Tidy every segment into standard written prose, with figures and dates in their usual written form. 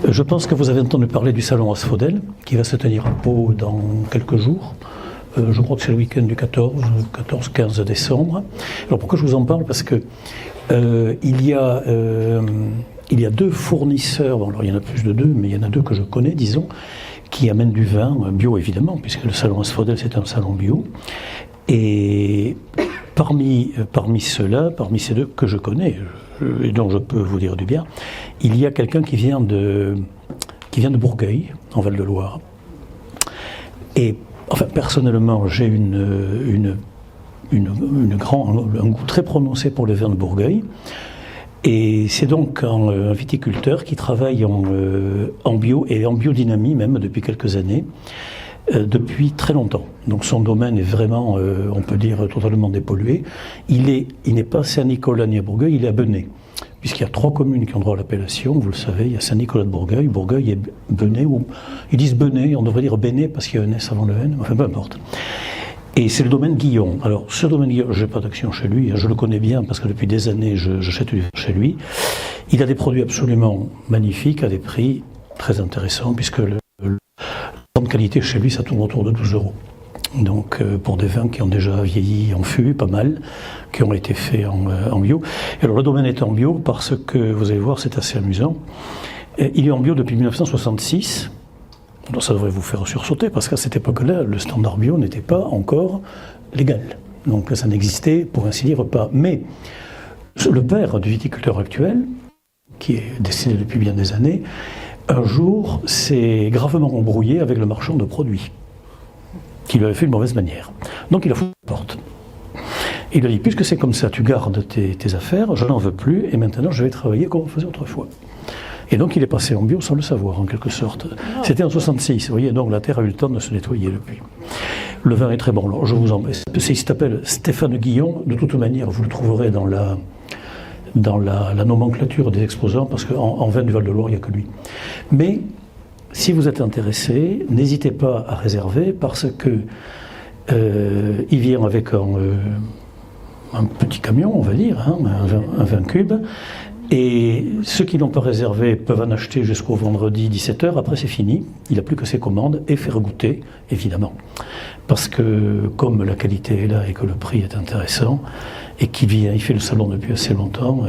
Je pense que vous avez entendu parler du salon Asphodel, qui va se tenir à Pau dans quelques jours. Je crois que c'est le week-end du 14-15 décembre. Alors pourquoi je vous en parle? Parce que il y a deux fournisseurs, bon, alors il y en a plus de deux, mais il y en a deux que je connais, disons, qui amènent du vin bio évidemment, puisque le salon Asphodel c'est un salon bio. Et parmi ceux-là, parmi ces deux que je connais, et dont je peux vous dire du bien, il y a quelqu'un qui vient de Bourgueil, en Val-de-Loire. Et enfin, personnellement, j'ai un goût très prononcé pour les vins de Bourgueil. Et c'est donc un viticulteur qui travaille en bio et en biodynamie même depuis quelques années, depuis très longtemps. Donc son domaine est vraiment, on peut dire, totalement dépollué. Il n'est pas à Saint-Nicolas ni à Bourgueil, il est à Benay. Puisqu'il y a 3 communes qui ont droit à l'appellation, vous le savez, il y a Saint-Nicolas de Bourgueil, Bourgueil et Benay, ou ils disent Benay, on devrait dire Benay parce qu'il y a un S avant le N, enfin peu importe. Et c'est le domaine Guillon. Alors ce domaine Guillon, je n'ai pas d'action chez lui, je le connais bien parce que depuis des années j'achète du vin chez lui. Il a des produits absolument magnifiques à des prix très intéressants, puisque le de qualité chez lui ça tourne autour de 12 €. Donc pour des vins qui ont déjà vieilli en fût, pas mal, qui ont été faits en bio. Et alors le domaine est en bio parce que, vous allez voir, c'est assez amusant. Il est en bio depuis 1966. Donc ça devrait vous faire sursauter parce qu'à cette époque-là, le standard bio n'était pas encore légal. Donc ça n'existait, pour ainsi dire, pas. Mais le père du viticulteur actuel, qui est décédé depuis bien des années, un jour s'est gravement embrouillé avec le marchand de produits, qui lui avait fait une mauvaise manière. Donc il a foutu la porte. Il a dit, puisque c'est comme ça, tu gardes tes affaires, je n'en veux plus, et maintenant je vais travailler comme on faisait autrefois. Et donc il est passé en bio sans le savoir, en quelque sorte. C'était en 66, vous voyez, donc la terre a eu le temps de se nettoyer depuis. Le vin est très bon, alors je vous en... Il s'appelle Stéphane Guillon, de toute manière vous le trouverez dans la nomenclature des exposants, parce qu'en vin du Val-de-Loire, il n'y a que lui. Mais si vous êtes intéressé, n'hésitez pas à réserver, parce que il vient avec un petit camion, on va dire, hein, un 20 cubes, et ceux qui n'ont pas réservé peuvent en acheter jusqu'au vendredi 17h, après c'est fini, il n'a plus que ses commandes, et faire goûter, évidemment. Parce que comme la qualité est là et que le prix est intéressant, et il fait le salon depuis assez longtemps,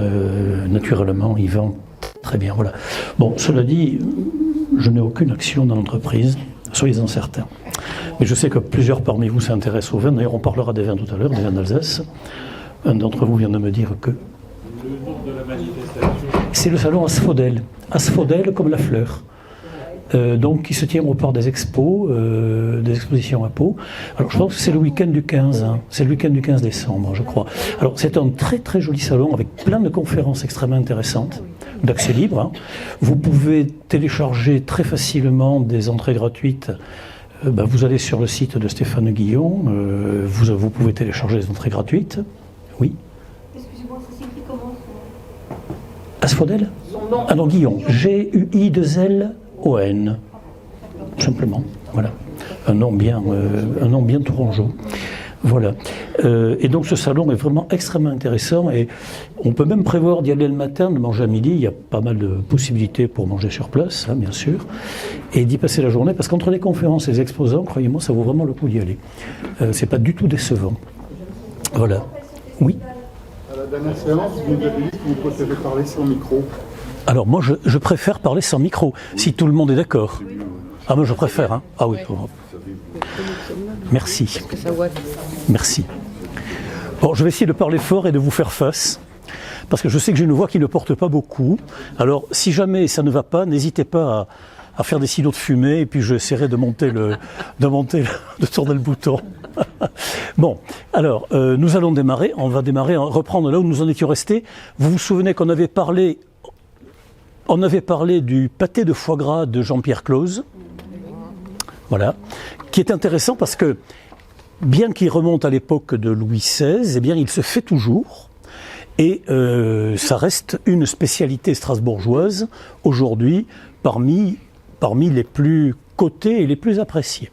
naturellement il vend très bien. Voilà. Bon, cela dit, je n'ai aucune action dans l'entreprise, soyez-en certains. Mais je sais que plusieurs parmi vous s'intéressent aux vins, d'ailleurs on parlera des vins tout à l'heure, des vins d'Alsace. Un d'entre vous vient de me dire que... Le nom de la manifestation? C'est le salon Asphodel. Asphodel comme la fleur. Donc qui se tient au Parc des Expos, des expositions à Pau. Alors je pense que c'est le week-end du 15, hein. C'est le week-end du 15 décembre, je crois. Alors c'est un très très joli salon avec plein de conférences extrêmement intéressantes, d'accès libre, hein. Vous pouvez télécharger très facilement des entrées gratuites. Vous allez sur le site de Stéphane Guillon, vous pouvez télécharger des entrées gratuites. Oui. Excusez-moi, ça s'écrit comment? Asphodel? Ah non, Guillon. Guillon. Simplement. Voilà. Un nom bien tourangeau. Voilà. Et donc ce salon est vraiment extrêmement intéressant et on peut même prévoir d'y aller le matin, de manger à midi. Il y a pas mal de possibilités pour manger sur place, hein, bien sûr, et d'y passer la journée parce qu'entre les conférences et les exposants, croyez-moi, ça vaut vraiment le coup d'y aller. C'est pas du tout décevant. Voilà. Oui. À la dernière séance, vous nous avez dit que vous préférez parler sans micro. Alors moi, je préfère parler sans micro, si tout le monde est d'accord. Ah, moi je préfère, hein. Ah oui. Merci. Merci. Bon, je vais essayer de parler fort et de vous faire face, parce que je sais que j'ai une voix qui ne porte pas beaucoup. Alors, si jamais ça ne va pas, n'hésitez pas à faire des signaux de fumée, et puis j'essaierai de tourner le bouton. Bon, alors, nous allons démarrer. On va reprendre là où nous en étions restés. Vous vous souvenez qu'on avait parlé du pâté de foie gras de Jean-Pierre Clauze. Voilà, qui est intéressant parce que, bien qu'il remonte à l'époque de Louis XVI, eh bien, il se fait toujours, et ça reste une spécialité strasbourgeoise, aujourd'hui, parmi les plus cotées et les plus appréciées.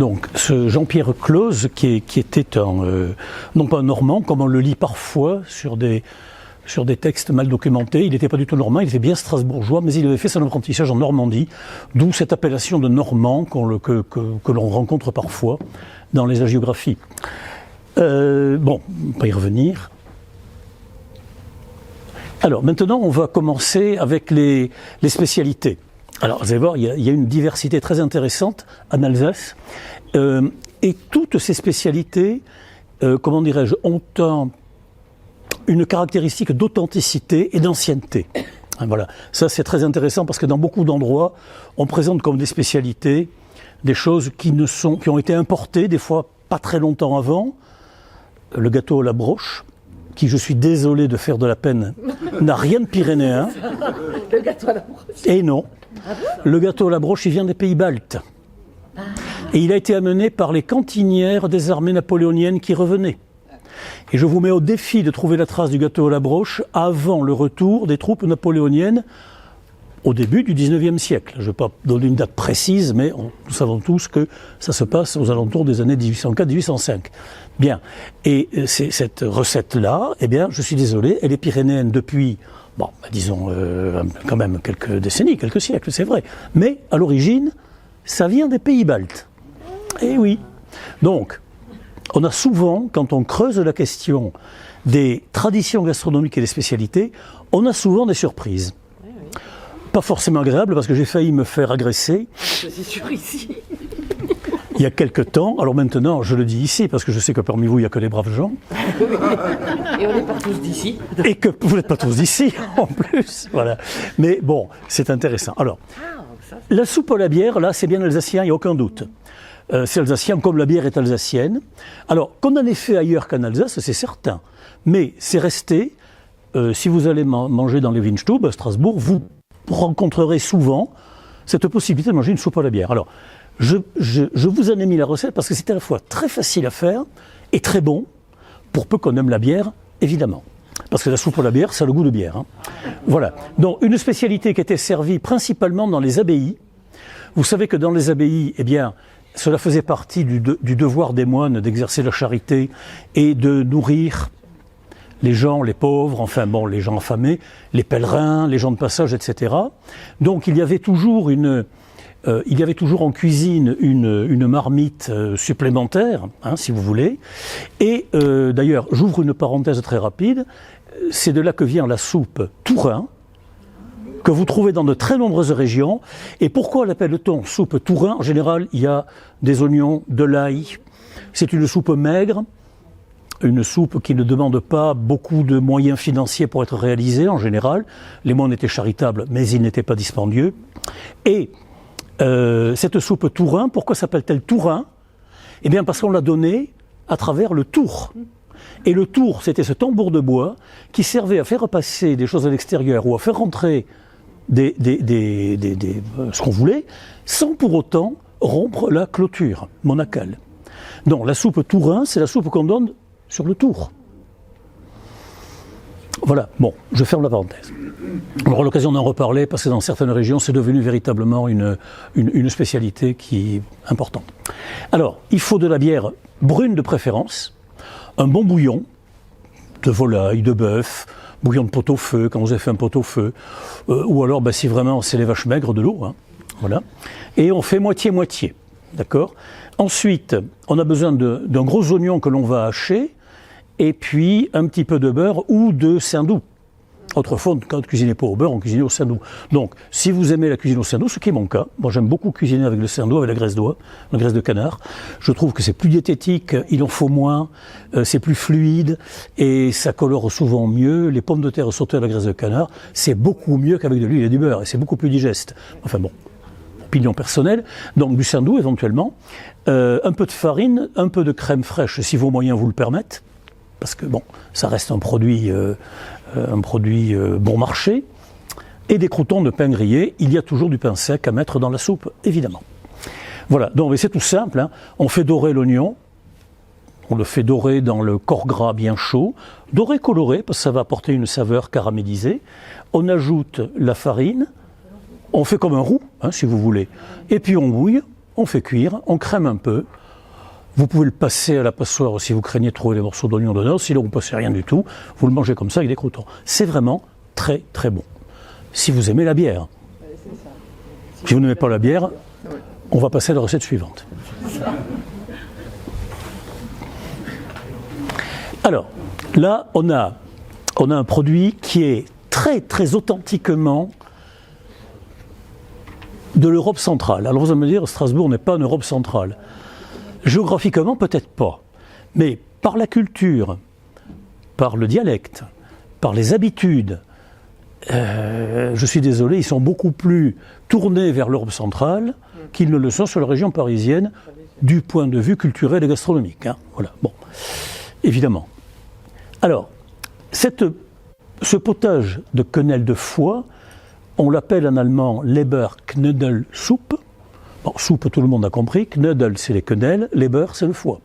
Donc, ce Jean-Pierre Close, qui était non pas un Normand, comme on le lit parfois sur des textes mal documentés, il n'était pas du tout normand, il était bien strasbourgeois, mais il avait fait son apprentissage en Normandie, d'où cette appellation de Normand que l'on rencontre parfois dans les hagiographies. Bon, on va pas y revenir. Alors, maintenant, on va commencer avec les spécialités. Alors, vous allez voir, il y a une diversité très intéressante en Alsace, et toutes ces spécialités, comment dirais-je, ont une caractéristique d'authenticité et d'ancienneté. Voilà, ça c'est très intéressant parce que dans beaucoup d'endroits, on présente comme des spécialités des choses qui ont été importées, des fois pas très longtemps avant. Le gâteau à la broche, qui, je suis désolé de faire de la peine, n'a rien de pyrénéen. Le gâteau à la broche. Et non. Le gâteau à la broche, il vient des pays baltes. Et il a été amené par les cantinières des armées napoléoniennes qui revenaient. Et je vous mets au défi de trouver la trace du gâteau à la broche avant le retour des troupes napoléoniennes au début du 19e siècle. Je ne vais pas donner une date précise, mais nous savons tous que ça se passe aux alentours des années 1804-1805. Bien. Et cette recette-là, eh bien, je suis désolé, elle est pyrénéenne depuis, bon, disons, quand même quelques décennies, quelques siècles, c'est vrai. Mais, à l'origine, ça vient des pays baltes. Eh oui. Donc, on a souvent, quand on creuse la question des traditions gastronomiques et des spécialités, on a souvent des surprises. Oui, oui. Pas forcément agréables, parce que j'ai failli me faire agresser. Je suis sûr ici. Il y a quelque temps, alors maintenant je le dis ici, parce que je sais que parmi vous il n'y a que des braves gens. Et on n'est pas tous d'ici. Et que vous n'êtes pas tous d'ici, en plus. Voilà. Mais bon, c'est intéressant. Alors, la soupe à la bière, là, c'est bien alsacien, il n'y a aucun doute. C'est alsacien comme la bière est alsacienne. Alors, qu'on en ait fait ailleurs qu'en Alsace, c'est certain. Mais c'est resté, si vous allez manger dans les Weinstube à Strasbourg, vous rencontrerez souvent cette possibilité de manger une soupe à la bière. Alors, je vous en ai mis la recette parce que c'est à la fois très facile à faire et très bon, pour peu qu'on aime la bière, évidemment. Parce que la soupe à la bière, ça a le goût de bière. Hein. Voilà. Donc, une spécialité qui était servie principalement dans les abbayes. Vous savez que dans les abbayes, eh bien, cela faisait partie du devoir des moines d'exercer la charité et de nourrir les gens, les pauvres, enfin bon, les gens affamés, les pèlerins, les gens de passage, etc. Donc il y avait toujours en cuisine une marmite supplémentaire, hein, si vous voulez. Et d'ailleurs, j'ouvre une parenthèse très rapide, c'est de là que vient la soupe Tourin, que vous trouvez dans de très nombreuses régions. Et pourquoi l'appelle-t-on soupe Tourin? En général, il y a des oignons, de l'ail. C'est une soupe maigre, une soupe qui ne demande pas beaucoup de moyens financiers pour être réalisée, en général. Les moines étaient charitables, mais ils n'étaient pas dispendieux. Et cette soupe Tourin, pourquoi s'appelle-t-elle Tourin? Eh bien, parce qu'on l'a donnée à travers le tour. Et le tour, c'était ce tambour de bois qui servait à faire passer des choses à l'extérieur ou à faire rentrer ce qu'on voulait, sans pour autant rompre la clôture monacale. Donc la soupe Tourin, c'est la soupe qu'on donne sur le tour. Voilà, bon, je ferme la parenthèse. On aura l'occasion d'en reparler parce que dans certaines régions, c'est devenu véritablement une spécialité qui est importante. Alors, il faut de la bière brune de préférence, un bon bouillon de volaille, de bœuf, bouillon de pot-au-feu, quand vous avez fait un pot-au-feu, ou alors, si vraiment c'est les vaches maigres, de l'eau, hein, voilà. Et on fait moitié-moitié, d'accord? Ensuite, on a besoin d'un gros oignon que l'on va hacher, et puis un petit peu de beurre ou de saindoux. Autrefois, quand on ne cuisinait pas au beurre, on cuisinait au saindoux. Donc, si vous aimez la cuisine au saindoux, ce qui est mon cas, moi j'aime beaucoup cuisiner avec le saindoux, avec la graisse d'oie, la graisse de canard. Je trouve que c'est plus diététique, il en faut moins, c'est plus fluide et ça colore souvent mieux. Les pommes de terre sautées à la graisse de canard, c'est beaucoup mieux qu'avec de l'huile et du beurre et c'est beaucoup plus digeste. Enfin bon, opinion personnelle. Donc du saindoux éventuellement, un peu de farine, un peu de crème fraîche si vos moyens vous le permettent, parce que bon, ça reste un produit bon marché, et des croûtons de pain grillé. Il y a toujours du pain sec à mettre dans la soupe, évidemment. Voilà, donc c'est tout simple, hein. On fait dorer l'oignon, on le fait dorer dans le corps gras bien chaud, doré coloré, parce que ça va apporter une saveur caramélisée. On ajoute la farine, on fait comme un roux, hein, si vous voulez, et puis on bouille, on fait cuire, on crème un peu, Vous pouvez le passer à la passoire si vous craignez de trouver des morceaux d'oignon dedans. Sinon, vous ne passez rien du tout. Vous le mangez comme ça avec des croûtons. C'est vraiment très très bon. Si vous aimez la bière. Si vous n'aimez pas la bière, on va passer à la recette suivante. Alors, là, on a un produit qui est très très authentiquement de l'Europe centrale. Alors vous allez me dire, Strasbourg n'est pas en Europe centrale. Géographiquement, peut-être pas. Mais par la culture, par le dialecte, par les habitudes, je suis désolé, ils sont beaucoup plus tournés vers l'Europe centrale qu'ils ne le sont sur la région parisienne du point de vue culturel et gastronomique. Hein. Voilà, bon, évidemment. Alors, ce potage de quenelle de foie, on l'appelle en allemand Leberknödelsuppe. Bon, soupe, tout le monde a compris. Knödel, c'est les quenelles. Leber, c'est le foie.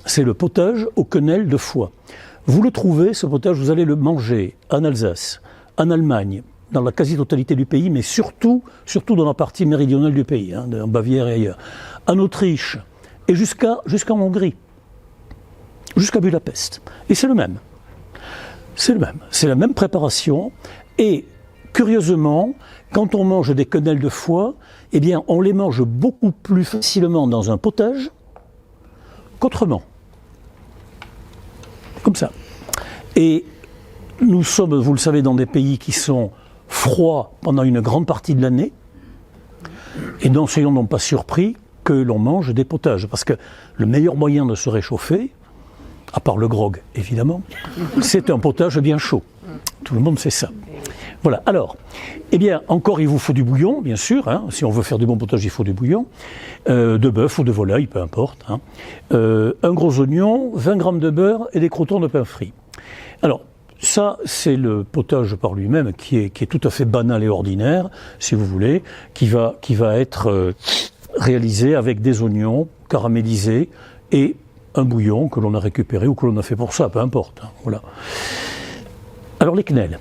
C'est le potage aux quenelles de foie. Vous le trouvez, ce potage, vous allez le manger en Alsace, en Allemagne, dans la quasi-totalité du pays, mais surtout dans la partie méridionale du pays, hein, en Bavière et ailleurs. En Autriche, et jusqu'en Hongrie, jusqu'à Budapest. Et c'est le même. C'est le même. C'est la même préparation. Et curieusement, quand on mange des quenelles de foie, eh bien, on les mange beaucoup plus facilement dans un potage qu'autrement. Comme ça. Et nous sommes, vous le savez, dans des pays qui sont froids pendant une grande partie de l'année. Et donc, soyons donc pas surpris que l'on mange des potages. Parce que le meilleur moyen de se réchauffer, à part le grog, évidemment, c'est un potage bien chaud. Tout le monde sait ça. Voilà. Alors, eh bien, encore, il vous faut du bouillon, bien sûr. Hein. Si on veut faire du bon potage, il faut du bouillon. De bœuf ou de volaille, peu importe. Hein. Un gros oignon, 20 grammes de beurre et des croûtons de pain frit. Alors, ça, c'est le potage par lui-même qui est tout à fait banal et ordinaire, si vous voulez, qui va être réalisé avec des oignons caramélisés et un bouillon que l'on a récupéré ou que l'on a fait pour ça, peu importe. Hein, voilà. Alors les quenelles.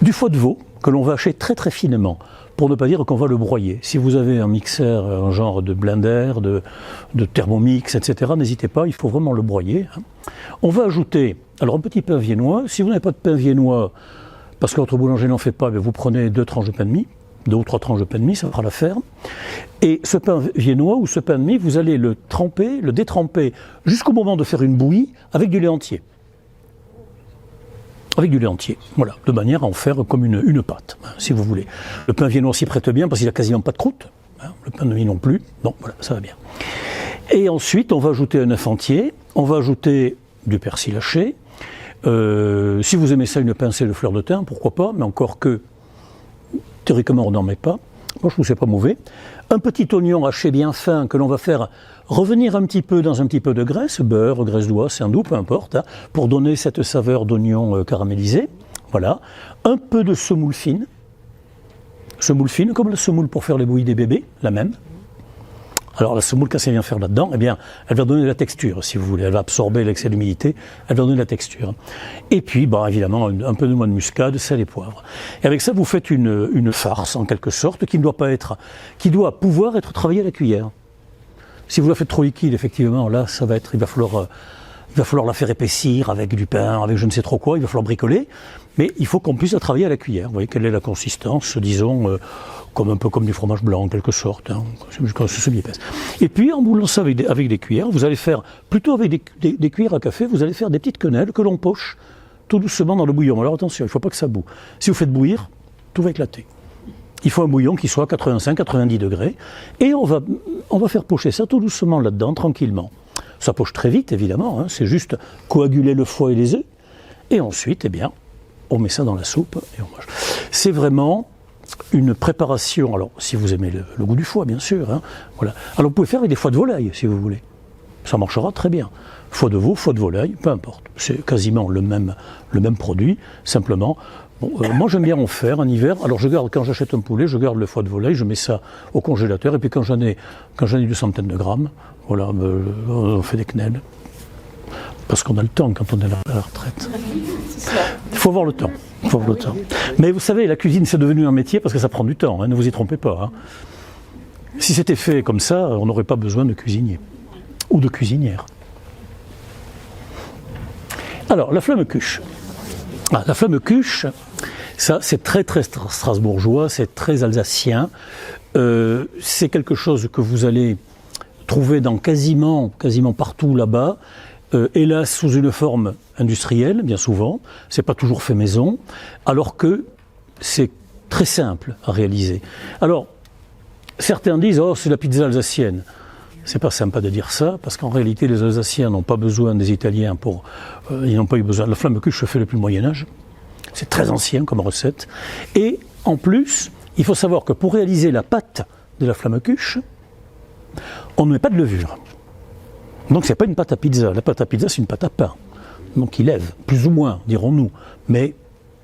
Du foie de veau que l'on va hacher très très finement, pour ne pas dire qu'on va le broyer. Si vous avez un mixeur, un genre de blender, de thermomix, etc., n'hésitez pas, il faut vraiment le broyer. Hein. On va ajouter, alors un petit pain viennois. Si vous n'avez pas de pain viennois, parce que votre boulanger n'en fait pas, vous prenez 2 tranches de pain de mie, 2 ou 3 tranches de pain de mie, ça fera l'affaire. Et ce pain viennois ou ce pain de mie, vous allez le tremper, le détremper jusqu'au moment de faire une bouillie avec du lait entier. Avec du lait entier, voilà, de manière à en faire comme une pâte, hein, si vous voulez. Le pain viennois s'y prête bien parce qu'il n'a quasiment pas de croûte, hein, le pain de mie non plus, bon voilà, ça va bien. Et ensuite, on va ajouter un œuf entier, on va ajouter du persil haché, si vous aimez ça, une pincée de fleur de thym, pourquoi pas, mais encore que, théoriquement, on n'en met pas, moi je trouve que c'est pas mauvais. Un petit oignon haché bien fin que l'on va faire revenir un petit peu dans un petit peu de graisse, beurre, graisse d'oie, saindoux, peu importe, hein, pour donner cette saveur d'oignon caramélisé. Voilà. Un peu de semoule fine comme la semoule pour faire les bouillies des bébés, la même. Alors la semoule, qu'est-ce qu'elle vient faire là-dedans? Eh bien, elle va donner de la texture, si vous voulez. Elle va absorber l'excès d'humidité, elle va donner de la texture. Et puis, bah, évidemment, un peu de noix de muscade, sel et poivre. Et avec ça, vous faites une farce, en quelque sorte, qui doit pouvoir être travaillée à la cuillère. Si vous la faites trop liquide, effectivement, là, il va falloir la faire épaissir avec du pain, avec je ne sais trop quoi, il va falloir bricoler. Mais il faut qu'on puisse la travailler à la cuillère. Vous voyez quelle est la consistance, disons, un peu comme du fromage blanc en quelque sorte, hein, c'est semi-épaisse. Et puis en moulant ça avec des cuillères, vous allez faire, plutôt avec des cuillères à café, vous allez faire des petites quenelles que l'on poche tout doucement dans le bouillon. Alors attention, il ne faut pas que ça boue. Si vous faites bouillir, tout va éclater. Il faut un bouillon qui soit à 85-90 degrés et on va faire pocher ça tout doucement là-dedans, tranquillement. Ça poche très vite évidemment, hein, c'est juste coaguler le foie et les œufs et ensuite, eh bien, on met ça dans la soupe et on mange. C'est vraiment une préparation, alors si vous aimez le goût du foie bien sûr, hein, voilà. Alors vous pouvez faire avec des foies de volaille si vous voulez, ça marchera très bien. Foie de veau, foie de volaille, peu importe, c'est quasiment le même produit, simplement. Bon, moi j'aime bien en faire en hiver, alors quand j'achète un poulet, je garde le foie de volaille, je mets ça au congélateur et puis quand j'en ai une centaine de grammes, voilà, on fait des quenelles. Parce qu'on a le temps quand on est à la retraite. Il faut avoir le temps. Mais vous savez, la cuisine c'est devenu un métier parce que ça prend du temps, hein, ne vous y trompez pas. Hein. Si c'était fait comme ça, on n'aurait pas besoin de cuisinier ou de cuisinière. Alors, la flamme-cuche. La flamme-cuche, ça c'est très très strasbourgeois, c'est très alsacien. C'est quelque chose que vous allez trouver dans quasiment partout là-bas. Hélas, sous une forme industrielle, bien souvent. C'est pas toujours fait maison, alors que c'est très simple à réaliser. Alors, certains disent « Oh, c'est la pizza alsacienne ». C'est pas sympa de dire ça, parce qu'en réalité, les Alsaciens n'ont pas besoin des Italiens pour... ils n'ont pas eu besoin... La flamme-cuche se fait depuis le Moyen-Âge. C'est très ancien comme recette. Et en plus, il faut savoir que pour réaliser la pâte de la flamme-cuche, on ne met pas de levure. Donc c'est pas une pâte à pizza. La pâte à pizza, c'est une pâte à pain. Donc il lève, plus ou moins, dirons-nous. Mais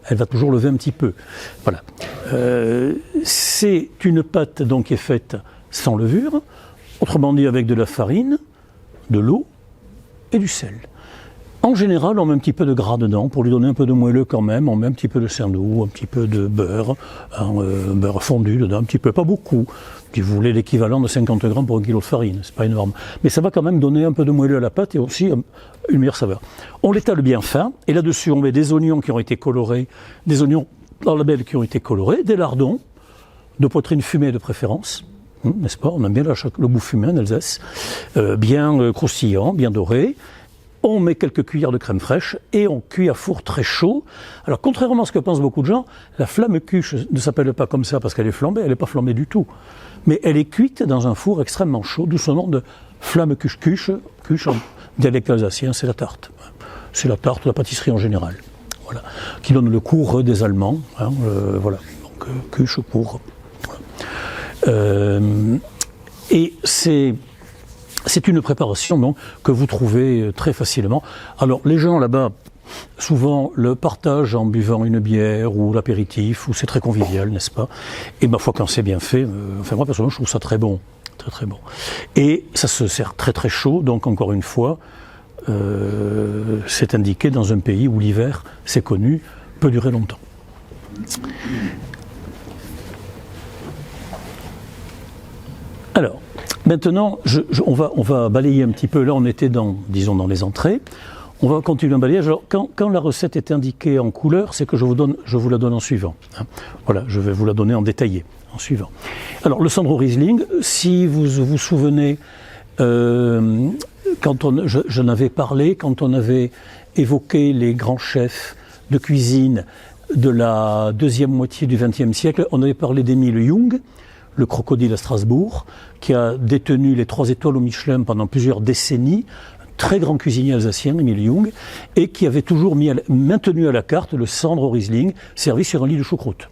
elle va toujours lever un petit peu. Voilà. C'est une pâte donc qui est faite sans levure. Autrement dit, avec de la farine, de l'eau et du sel. En général, on met un petit peu de gras dedans pour lui donner un peu de moelleux quand même. On met un petit peu de saindoux, un petit peu de beurre, beurre fondu dedans, un petit peu, pas beaucoup. Si vous voulez l'équivalent de 50 grammes pour 1 kg de farine, c'est pas énorme. Mais ça va quand même donner un peu de moelleux à la pâte et aussi une meilleure saveur. On l'étale bien fin et là-dessus on met des oignons qui ont été colorés, des oignons dans la belle qui ont été colorés, des lardons, de poitrine fumée de préférence. N'est-ce pas? On aime bien le goût fumé en Alsace, bien croustillant, bien doré. On met quelques cuillères de crème fraîche et on cuit à four très chaud. Alors contrairement à ce que pensent beaucoup de gens, la flamme-cuche ne s'appelle pas comme ça parce qu'elle est flambée, elle n'est pas flambée du tout. Mais elle est cuite dans un four extrêmement chaud, d'où son nom de flamme-cuche. Cuche en dialecte alsacien, c'est la tarte. C'est la tarte, la pâtisserie en général. Voilà. Qui donne le cours des Allemands. Voilà. Donc cuche pour... et c'est une préparation donc, que vous trouvez très facilement. Alors les gens là-bas, souvent le partagent en buvant une bière ou l'apéritif, ou c'est très convivial, n'est-ce pas? Et ma foi, quand c'est bien fait, enfin moi personnellement je trouve ça très bon, très très bon. Et ça se sert très très chaud, donc encore une fois, c'est indiqué dans un pays où l'hiver, c'est connu, peut durer longtemps. Alors, maintenant, on va balayer un petit peu. Là, on était dans les entrées. On va continuer un balayage. Alors, quand la recette est indiquée en couleur, c'est que je vous la donne en suivant. Voilà, je vais vous la donner en détaillé, en suivant. Alors, le Sandro Riesling, si vous vous souvenez, j'en avais parlé, quand on avait évoqué les grands chefs de cuisine de la deuxième moitié du XXe siècle, on avait parlé d'Émile Jung, le crocodile à Strasbourg, qui a détenu les 3 étoiles au Michelin pendant plusieurs décennies, très grand cuisinier alsacien, Émile Jung, et qui avait toujours maintenu à la carte le Sandro Riesling, servi sur un lit de choucroute.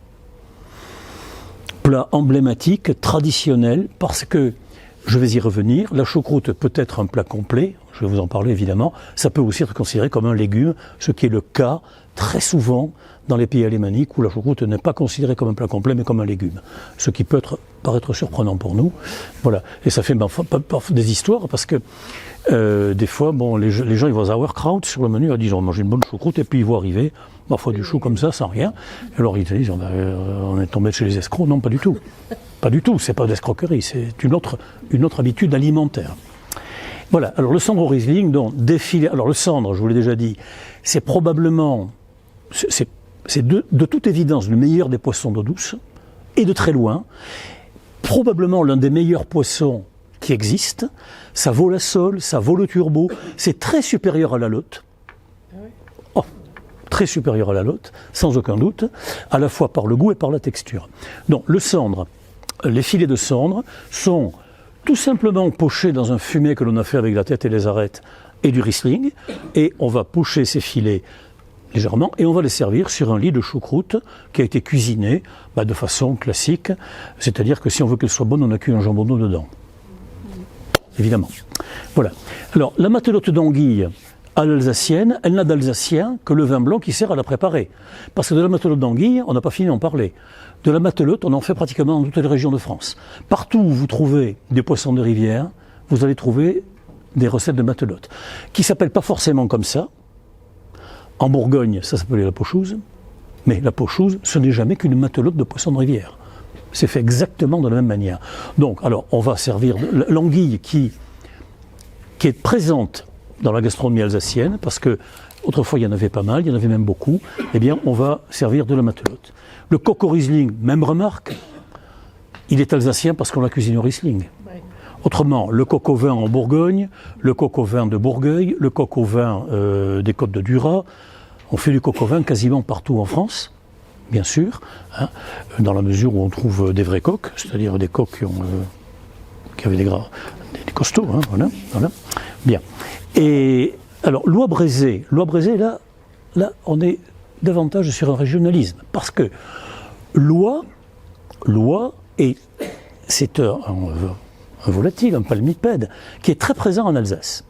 Plat emblématique, traditionnel, parce que, je vais y revenir, la choucroute peut être un plat complet, je vais vous en parler évidemment, ça peut aussi être considéré comme un légume, ce qui est le cas très souvent dans les pays alémaniques où la choucroute n'est pas considérée comme un plat complet mais comme un légume. Ce qui peut paraître surprenant pour nous. Voilà. Et ça fait parfois des histoires parce que des fois, bon, les gens ils voient sauerkraut sur le menu, ils disent on va manger une bonne choucroute et puis ils voient arriver parfois du chou comme ça sans rien. Et alors ils disent on est tombé chez les escrocs. Non, pas du tout. Pas du tout, c'est pas d'escroquerie, c'est une autre habitude alimentaire. Voilà, alors le Sandro Riesling, donc défilé. Alors le cendre, je vous l'ai déjà dit, c'est probablement, c'est de toute évidence le meilleur des poissons d'eau douce, et de très loin, probablement l'un des meilleurs poissons qui existent. Ça vaut la sole, ça vaut le turbo, c'est très supérieur à la lotte. Oh, très supérieur à la lotte, sans aucun doute, à la fois par le goût et par la texture. Donc le cendre, les filets de cendre sont tout simplement pochés dans un fumet que l'on a fait avec la tête et les arêtes et du Riesling, et on va pocher ces filets légèrement et on va les servir sur un lit de choucroute qui a été cuisiné de façon classique, c'est-à-dire que si on veut qu'elle soit bonne, on a cuit un jambonneau dedans. Évidemment. Voilà. Alors, la matelote d'anguille à l'alsacienne, elle n'a d'alsacien que le vin blanc qui sert à la préparer. Parce que de la matelote d'anguille, on n'a pas fini d'en parler. De la matelote, on en fait pratiquement dans toutes les régions de France. Partout où vous trouvez des poissons de rivière, vous allez trouver des recettes de matelote, qui ne s'appellent pas forcément comme ça. En Bourgogne, ça s'appelait la pochouse, mais la pochouse, ce n'est jamais qu'une matelote de poissons de rivière. c'est fait exactement de la même manière. Donc, alors, on va servir l'anguille qui est présente dans la gastronomie alsacienne, parce que autrefois il y en avait pas mal, il y en avait même beaucoup, eh bien on va servir de la matelote. Le coq au Riesling, même remarque, il est alsacien parce qu'on la cuisine au Riesling. Ouais. Autrement, le coq au vin en Bourgogne, le coq au vin de Bourgueil, le coq au vin des Côtes de Duras, on fait du coq au vin quasiment partout en France, bien sûr, hein, dans la mesure où on trouve des vrais coqs, c'est-à-dire des coqs qui avaient des costauds, hein, voilà. Bien. Et alors, Lois Brézé, là, on est davantage sur un régionalisme, parce que Lois c'est un volatile, un palmipède, qui est très présent en Alsace.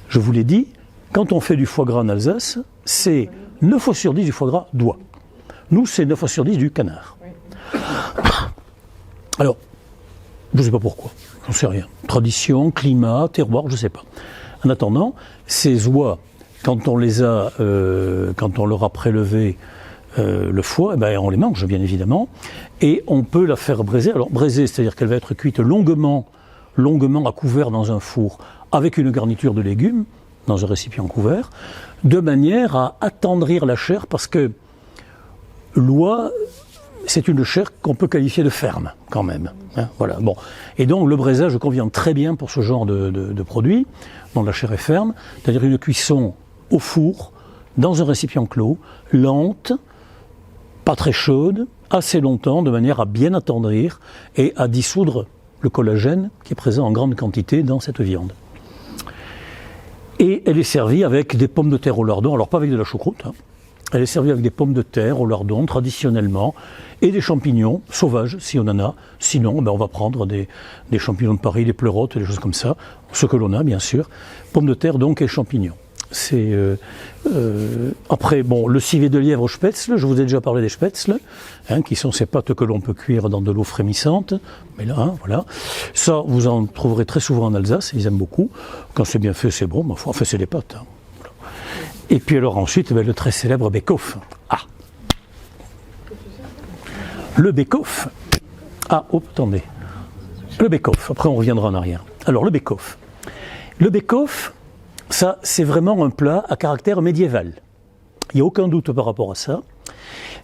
Je vous l'ai dit, quand on fait du foie gras en Alsace, c'est 9 fois sur 10 du foie gras d'oie. Nous, c'est 9 fois sur 10 du canard. Alors, je ne sais pas pourquoi, j'en sais rien. Tradition, climat, terroir, je ne sais pas. En attendant, ces oies, quand on leur a prélevé le foie, eh ben, on les mange bien évidemment, et on peut la faire braiser. Alors braiser, c'est-à-dire qu'elle va être cuite longuement à couvert dans un four, avec une garniture de légumes, dans un récipient couvert, de manière à attendrir la chair, parce que l'oie, c'est une chair qu'on peut qualifier de ferme, quand même. Hein, voilà. Bon. Et donc, le braisage convient très bien pour ce genre de produit, dont la chair est ferme, c'est-à-dire une cuisson au four, dans un récipient clos, lente, pas très chaude, assez longtemps, de manière à bien attendrir et à dissoudre le collagène qui est présent en grande quantité dans cette viande. Et elle est servie avec des pommes de terre au lardon, alors pas avec de la choucroute, hein. Elle est servie avec des pommes de terre au lardon, traditionnellement, et des champignons sauvages, si on en a. Sinon, ben, on va prendre des champignons de Paris, des pleurotes, des choses comme ça, ce que l'on a, bien sûr. Pommes de terre, donc, et champignons. C'est après, bon, le civet de lièvre au spätzle, je vous ai déjà parlé des spätzle, hein, qui sont ces pâtes que l'on peut cuire dans de l'eau frémissante. Mais là, hein, voilà. Ça, vous en trouverez très souvent en Alsace, ils aiment beaucoup. Quand c'est bien fait, c'est bon, mais enfin, c'est des pâtes. Hein. Et puis alors ensuite, ben, le très célèbre Bake-Off. Ah, le Bake-Off. Ah, oh, attendez. Le Bake-Off. Après, on reviendra en arrière. Alors, le Bake-Off. Le Bake-Off, ça, c'est vraiment un plat à caractère médiéval. Il n'y a aucun doute par rapport à ça.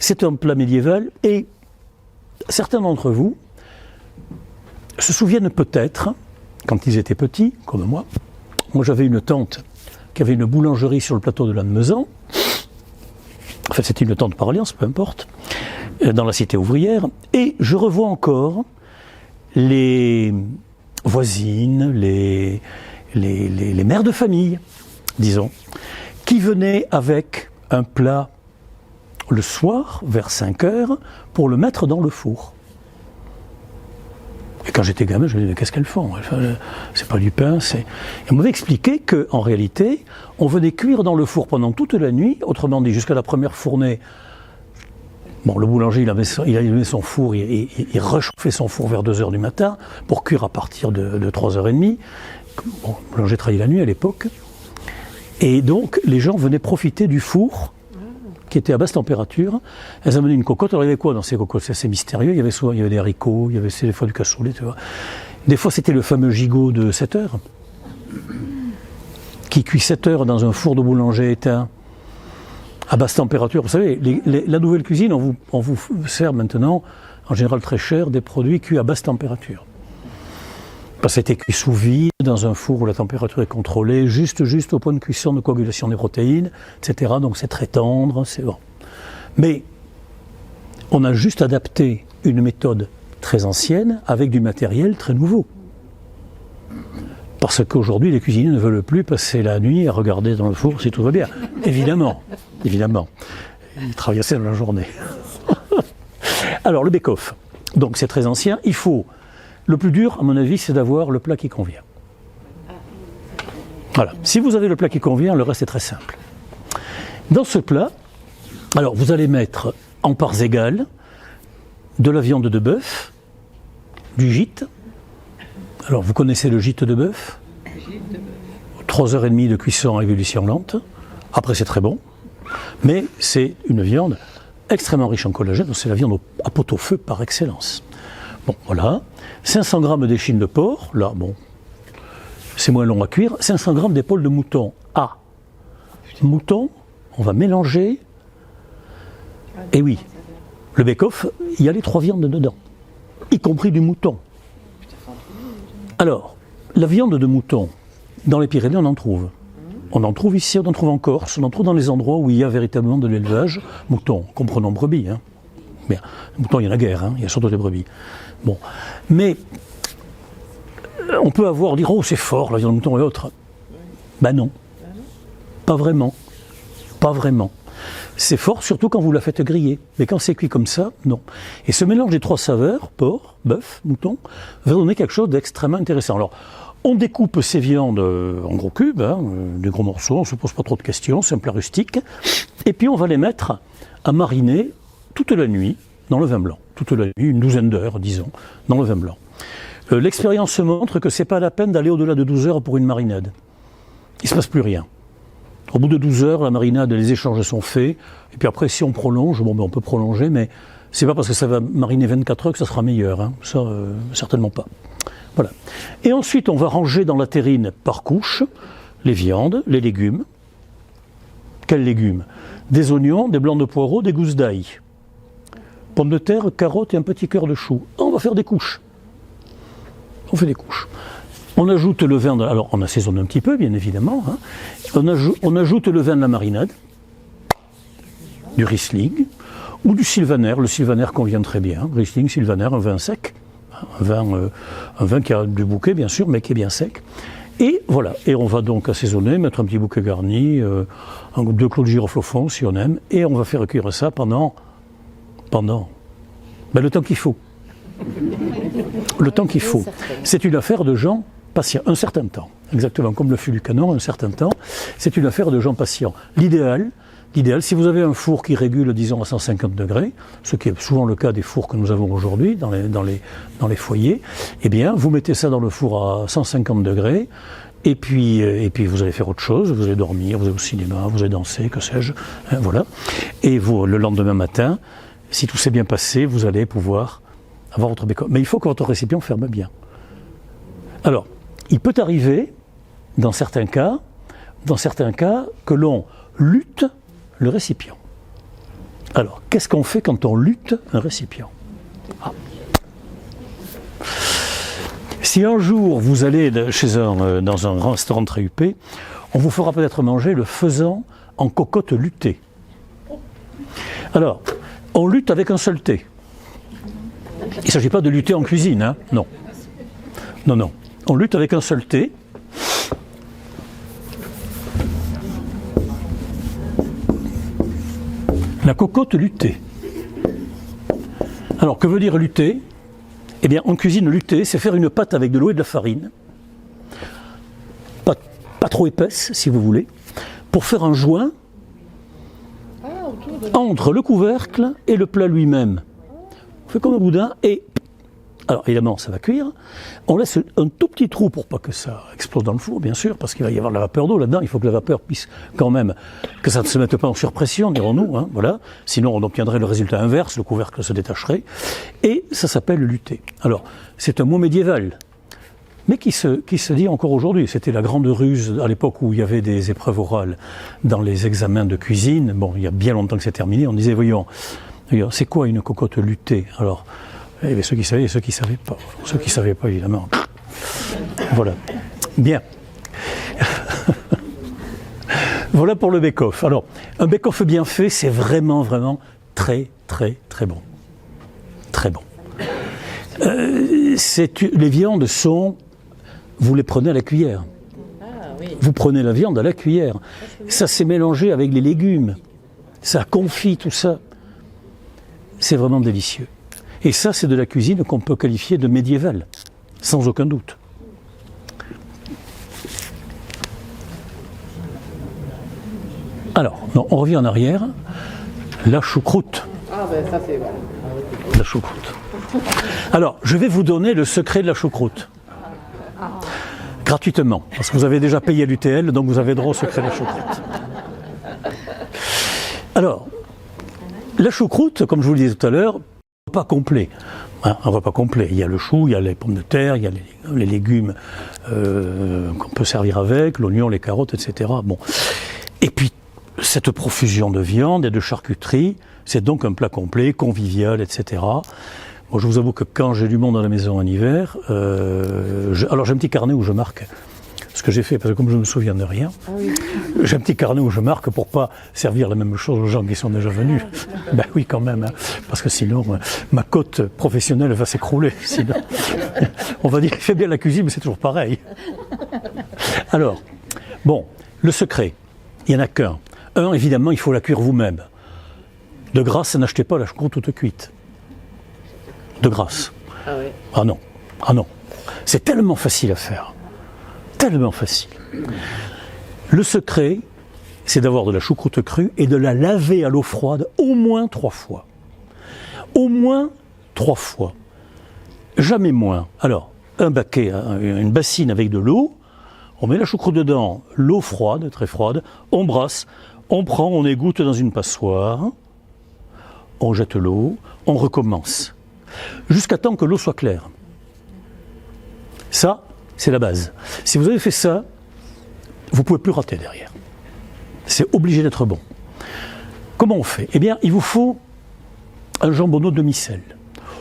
C'est un plat médiéval et certains d'entre vous se souviennent peut-être, quand ils étaient petits, comme moi j'avais une tante qui avait une boulangerie sur le plateau de Lannemezan. En fait, c'était une tante par alliance, peu importe, dans la cité ouvrière. Et je revois encore les voisines, les mères de famille, disons, qui venaient avec un plat le soir, vers 5 heures, pour le mettre dans le four. Et quand j'étais gamin, je me disais, mais qu'est-ce qu'elles font? C'est pas du pain, c'est... Et on m'avait expliqué qu'en réalité, on venait cuire dans le four pendant toute la nuit, autrement dit, jusqu'à la première fournée. Bon, le boulanger, il allumait son four, il réchauffait son four vers 2h du matin, pour cuire à partir de 3h30. Bon, le boulanger travaillait la nuit à l'époque. Et donc, les gens venaient profiter du four, qui était à basse température. Elles amenaient une cocotte. Alors il y avait quoi dans ces cocottes? C'est assez mystérieux. Il y avait des haricots, il y avait des fois du cassoulet, tu vois. Des fois c'était le fameux gigot de 7 heures, qui cuit 7 heures dans un four de boulanger éteint, à basse température. Vous savez, la nouvelle cuisine, on vous sert maintenant, en général très cher, des produits cuits à basse température. Parce que c'était cuit sous vide, dans un four où la température est contrôlée, juste au point de cuisson de coagulation des protéines, etc. Donc c'est très tendre, c'est bon. Mais on a juste adapté une méthode très ancienne avec du matériel très nouveau. Parce qu'aujourd'hui, les cuisiniers ne veulent plus passer la nuit à regarder dans le four si tout va bien. Évidemment. Ils travaillent assez dans la journée. Alors, le bake-off. Donc c'est très ancien. Il faut... Le plus dur, à mon avis, c'est d'avoir le plat qui convient. Voilà. Si vous avez le plat qui convient, le reste est très simple. Dans ce plat, alors vous allez mettre en parts égales de la viande de bœuf, du gîte. Alors vous connaissez le gîte de bœuf? 3h30 de cuisson à ébullition lente. Après c'est très bon. Mais c'est une viande extrêmement riche en collagène. C'est la viande à pot-au-feu par excellence. Bon, voilà. 500 grammes d'échine de porc, là, bon, c'est moins long à cuire. 500 grammes d'épaule de mouton. Ah, mouton, on va mélanger. Et oui, le bake-off, il y a les 3 viandes dedans, y compris du mouton. Alors, la viande de mouton, dans les Pyrénées, on en trouve. On en trouve ici, on en trouve en Corse, on en trouve dans les endroits où il y a véritablement de l'élevage. Mouton, comprenons brebis. Hein. Bien, mouton, il y en a guère, hein, il y a surtout des brebis. Bon, mais on peut dire, oh c'est fort, la viande de mouton et autres. Ben non, pas vraiment. Pas vraiment. C'est fort, surtout quand vous la faites griller. Mais quand c'est cuit comme ça, non. Et ce mélange des 3 saveurs, porc, bœuf, mouton, va donner quelque chose d'extrêmement intéressant. Alors, on découpe ces viandes en gros cubes, hein, des gros morceaux, on ne se pose pas trop de questions, c'est un plat rustique. Et puis on va les mettre à mariner toute la nuit dans le vin blanc. Toute la nuit, une douzaine d'heures, disons, dans le vin blanc. L'expérience montre que ce n'est pas la peine d'aller au-delà de 12 heures pour une marinade. Il ne se passe plus rien. Au bout de 12 heures, la marinade, les échanges sont faits. Et puis après, si on prolonge, bon, ben on peut prolonger, mais c'est pas parce que ça va mariner 24 heures que ça sera meilleur. Hein. Ça, certainement pas. Voilà. Et ensuite, on va ranger dans la terrine par couche les viandes, les légumes. Quels légumes? Des oignons, des blancs de poireaux, des gousses d'ail. Pommes de terre, carottes et un petit cœur de chou. On va faire des couches. On fait des couches. On ajoute le vin, alors on assaisonne un petit peu, bien évidemment. Hein. On ajoute le vin de la marinade, du Riesling, ou du Sylvaner. Le Sylvaner convient très bien. Riesling, Sylvaner, un vin sec. Un vin qui a du bouquet, bien sûr, mais qui est bien sec. Et voilà. Et on va donc assaisonner, mettre un petit bouquet garni, 2 clous de girofle au fond, si on aime. Et on va faire cuire ça pendant le temps qu'il faut. Le temps qu'il faut. C'est une affaire de gens patients, un certain temps. Exactement, comme le fût du canon, un certain temps. C'est une affaire de gens patients. L'idéal, si vous avez un four qui régule, disons, à 150 degrés, ce qui est souvent le cas des fours que nous avons aujourd'hui dans les foyers, eh bien, vous mettez ça dans le four à 150 degrés, et puis vous allez faire autre chose, vous allez dormir, vous allez au cinéma, vous allez danser, que sais-je, hein, voilà. Et vous, le lendemain matin, si tout s'est bien passé, vous allez pouvoir avoir votre bacon. Mais il faut que votre récipient ferme bien. Alors, il peut arriver, dans certains cas, que l'on lutte le récipient. Alors, qu'est-ce qu'on fait quand on lutte un récipient? Si un jour vous allez dans un grand restaurant très huppé, on vous fera peut-être manger le faisan en cocotte luttée. Alors, on lutte avec un seul thé. Il ne s'agit pas de lutter en cuisine, hein? Non. Non, non. On lutte avec un seul thé. La cocotte luttée. Alors, que veut dire lutter? Eh bien, en cuisine, lutter, c'est faire une pâte avec de l'eau et de la farine. Pas trop épaisse, si vous voulez, pour faire un joint entre le couvercle et le plat lui-même. On fait comme un boudin et... Alors évidemment ça va cuire, on laisse un tout petit trou pour pas que ça explose dans le four bien sûr, parce qu'il va y avoir de la vapeur d'eau là-dedans, il faut que la vapeur puisse quand même, que ça ne se mette pas en surpression, dirons-nous, hein, voilà. Sinon on obtiendrait le résultat inverse, le couvercle se détacherait, et ça s'appelle lutter. Alors c'est un mot médiéval, mais qui se dit encore aujourd'hui. C'était la grande ruse à l'époque où il y avait des épreuves orales dans les examens de cuisine. Bon, il y a bien longtemps que c'est terminé, on disait voyons, c'est quoi une cocotte luttée? Alors, il y avait ceux qui savaient et ceux qui ne savaient pas. Ceux qui ne savaient pas, évidemment. Voilà. Bien. Voilà pour le bake-off. Alors, un bake-off bien fait, c'est vraiment, vraiment très, très, très bon. Très bon. Les viandes sont... Vous les prenez à la cuillère. Ah, oui. Vous prenez la viande à la cuillère. Ça s'est mélangé avec les légumes. Ça confit tout ça. C'est vraiment délicieux. Et ça, c'est de la cuisine qu'on peut qualifier de médiévale, sans aucun doute. Alors, non, on revient en arrière. La choucroute. Ah ben ça c'est bon. La choucroute. Alors, je vais vous donner le secret de la choucroute. Gratuitement, parce que vous avez déjà payé l'UTL, donc vous avez droit au secret de la choucroute. Alors, la choucroute, comme je vous le disais tout à l'heure, pas complet. Hein, un repas complet. Il y a le chou, il y a les pommes de terre, il y a les légumes qu'on peut servir avec, l'oignon, les carottes, etc. Bon. Et puis, cette profusion de viande et de charcuterie, c'est donc un plat complet, convivial, etc. Bon, je vous avoue que quand j'ai du monde à la maison en hiver, alors j'ai un petit carnet où je marque ce que j'ai fait, parce que comme je ne me souviens de rien, j'ai un petit carnet où je marque pour pas servir la même chose aux gens qui sont déjà venus. Ben oui, quand même, hein, parce que sinon, ma cote professionnelle va s'écrouler. Sinon, on va dire, fais bien la cuisine, mais c'est toujours pareil. Alors, bon, le secret, il n'y en a qu'un. Un, évidemment, il faut la cuire vous-même. De grâce, n'achetez pas la choucroute toute cuite. De grâce. Ah oui. Ah non, ah non. C'est tellement facile à faire. Tellement facile. Le secret, c'est d'avoir de la choucroute crue et de la laver à l'eau froide au moins 3 fois. Au moins 3 fois. Jamais moins. Alors, un baquet, une bassine avec de l'eau, on met la choucroute dedans, l'eau froide, très froide, on brasse, on prend, on égoutte dans une passoire, on jette l'eau, on recommence. Jusqu'à temps que l'eau soit claire. Ça, c'est la base. Si vous avez fait ça, vous ne pouvez plus rater derrière. C'est obligé d'être bon. Comment on fait? Eh bien, il vous faut un jambonneau demi-sel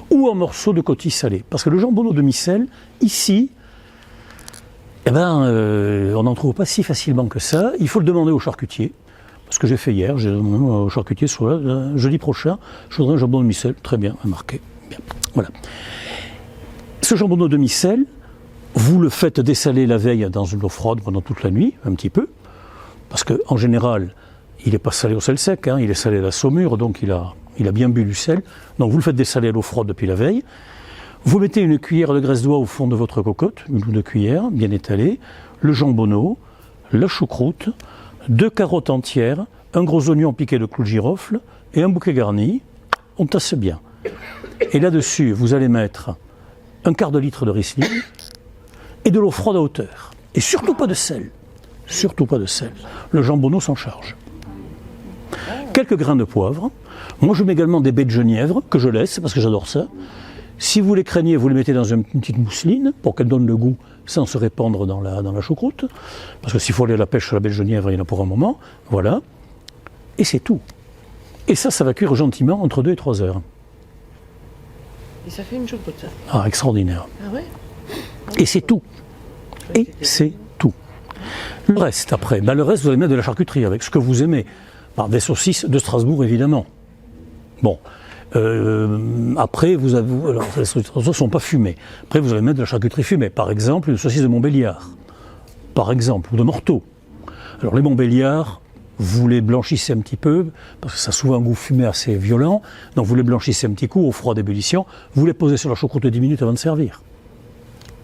ou un morceau de coquille salée. Parce que le jambonneau demi-sel, ici, eh ben, on n'en trouve pas si facilement que ça. Il faut le demander au charcutier. Ce que j'ai fait hier, j'ai demandé au charcutier, jeudi prochain, je voudrais un jambon demi-sel. Très bien, marqué. Bien. Voilà. Ce jambonneau demi-sel, vous le faites dessaler la veille dans une eau froide pendant toute la nuit, un petit peu, parce qu'en général, il n'est pas salé au sel sec, hein, il est salé à la saumure, donc il a bien bu du sel. Donc vous le faites dessaler à l'eau froide depuis la veille. Vous mettez une cuillère de graisse d'oie au fond de votre cocotte, une ou deux cuillères, bien étalées, le jambonneau, la choucroute, 2 carottes entières, un gros oignon piqué de clous de girofle et un bouquet garni. On tasse bien. Et là-dessus, vous allez mettre un quart de litre de Riesling et de l'eau froide à hauteur. Et surtout pas de sel. Surtout pas de sel. Le jambonneau s'en charge. Quelques grains de poivre. Moi, je mets également des baies de genièvre, que je laisse, parce que j'adore ça. Si vous les craignez, vous les mettez dans une petite mousseline, pour qu'elle donne le goût sans se répandre dans la choucroute. Parce que s'il faut aller à la pêche sur la baie de genièvre, il y en a pour un moment. Voilà. Et c'est tout. Et ça va cuire gentiment entre 2 et 3 heures. Et ça fait une choucroute, ça. Ah, extraordinaire. Ah ouais? Et c'est tout. Et c'est tout. Le reste, après, le reste, vous allez mettre de la charcuterie avec ce que vous aimez. Des saucisses de Strasbourg, évidemment. Bon. Après, vous avez, alors, les saucisses ne sont pas fumées. Après, vous allez mettre de la charcuterie fumée. Par exemple, une saucisse de Montbéliard. Par exemple, ou de Morteau. Alors, les Montbéliards, vous les blanchissez un petit peu, parce que ça a souvent un goût fumé assez violent. Donc, vous les blanchissez un petit coup au froid d'ébullition. Vous les posez sur la choucroute 10 minutes avant de servir.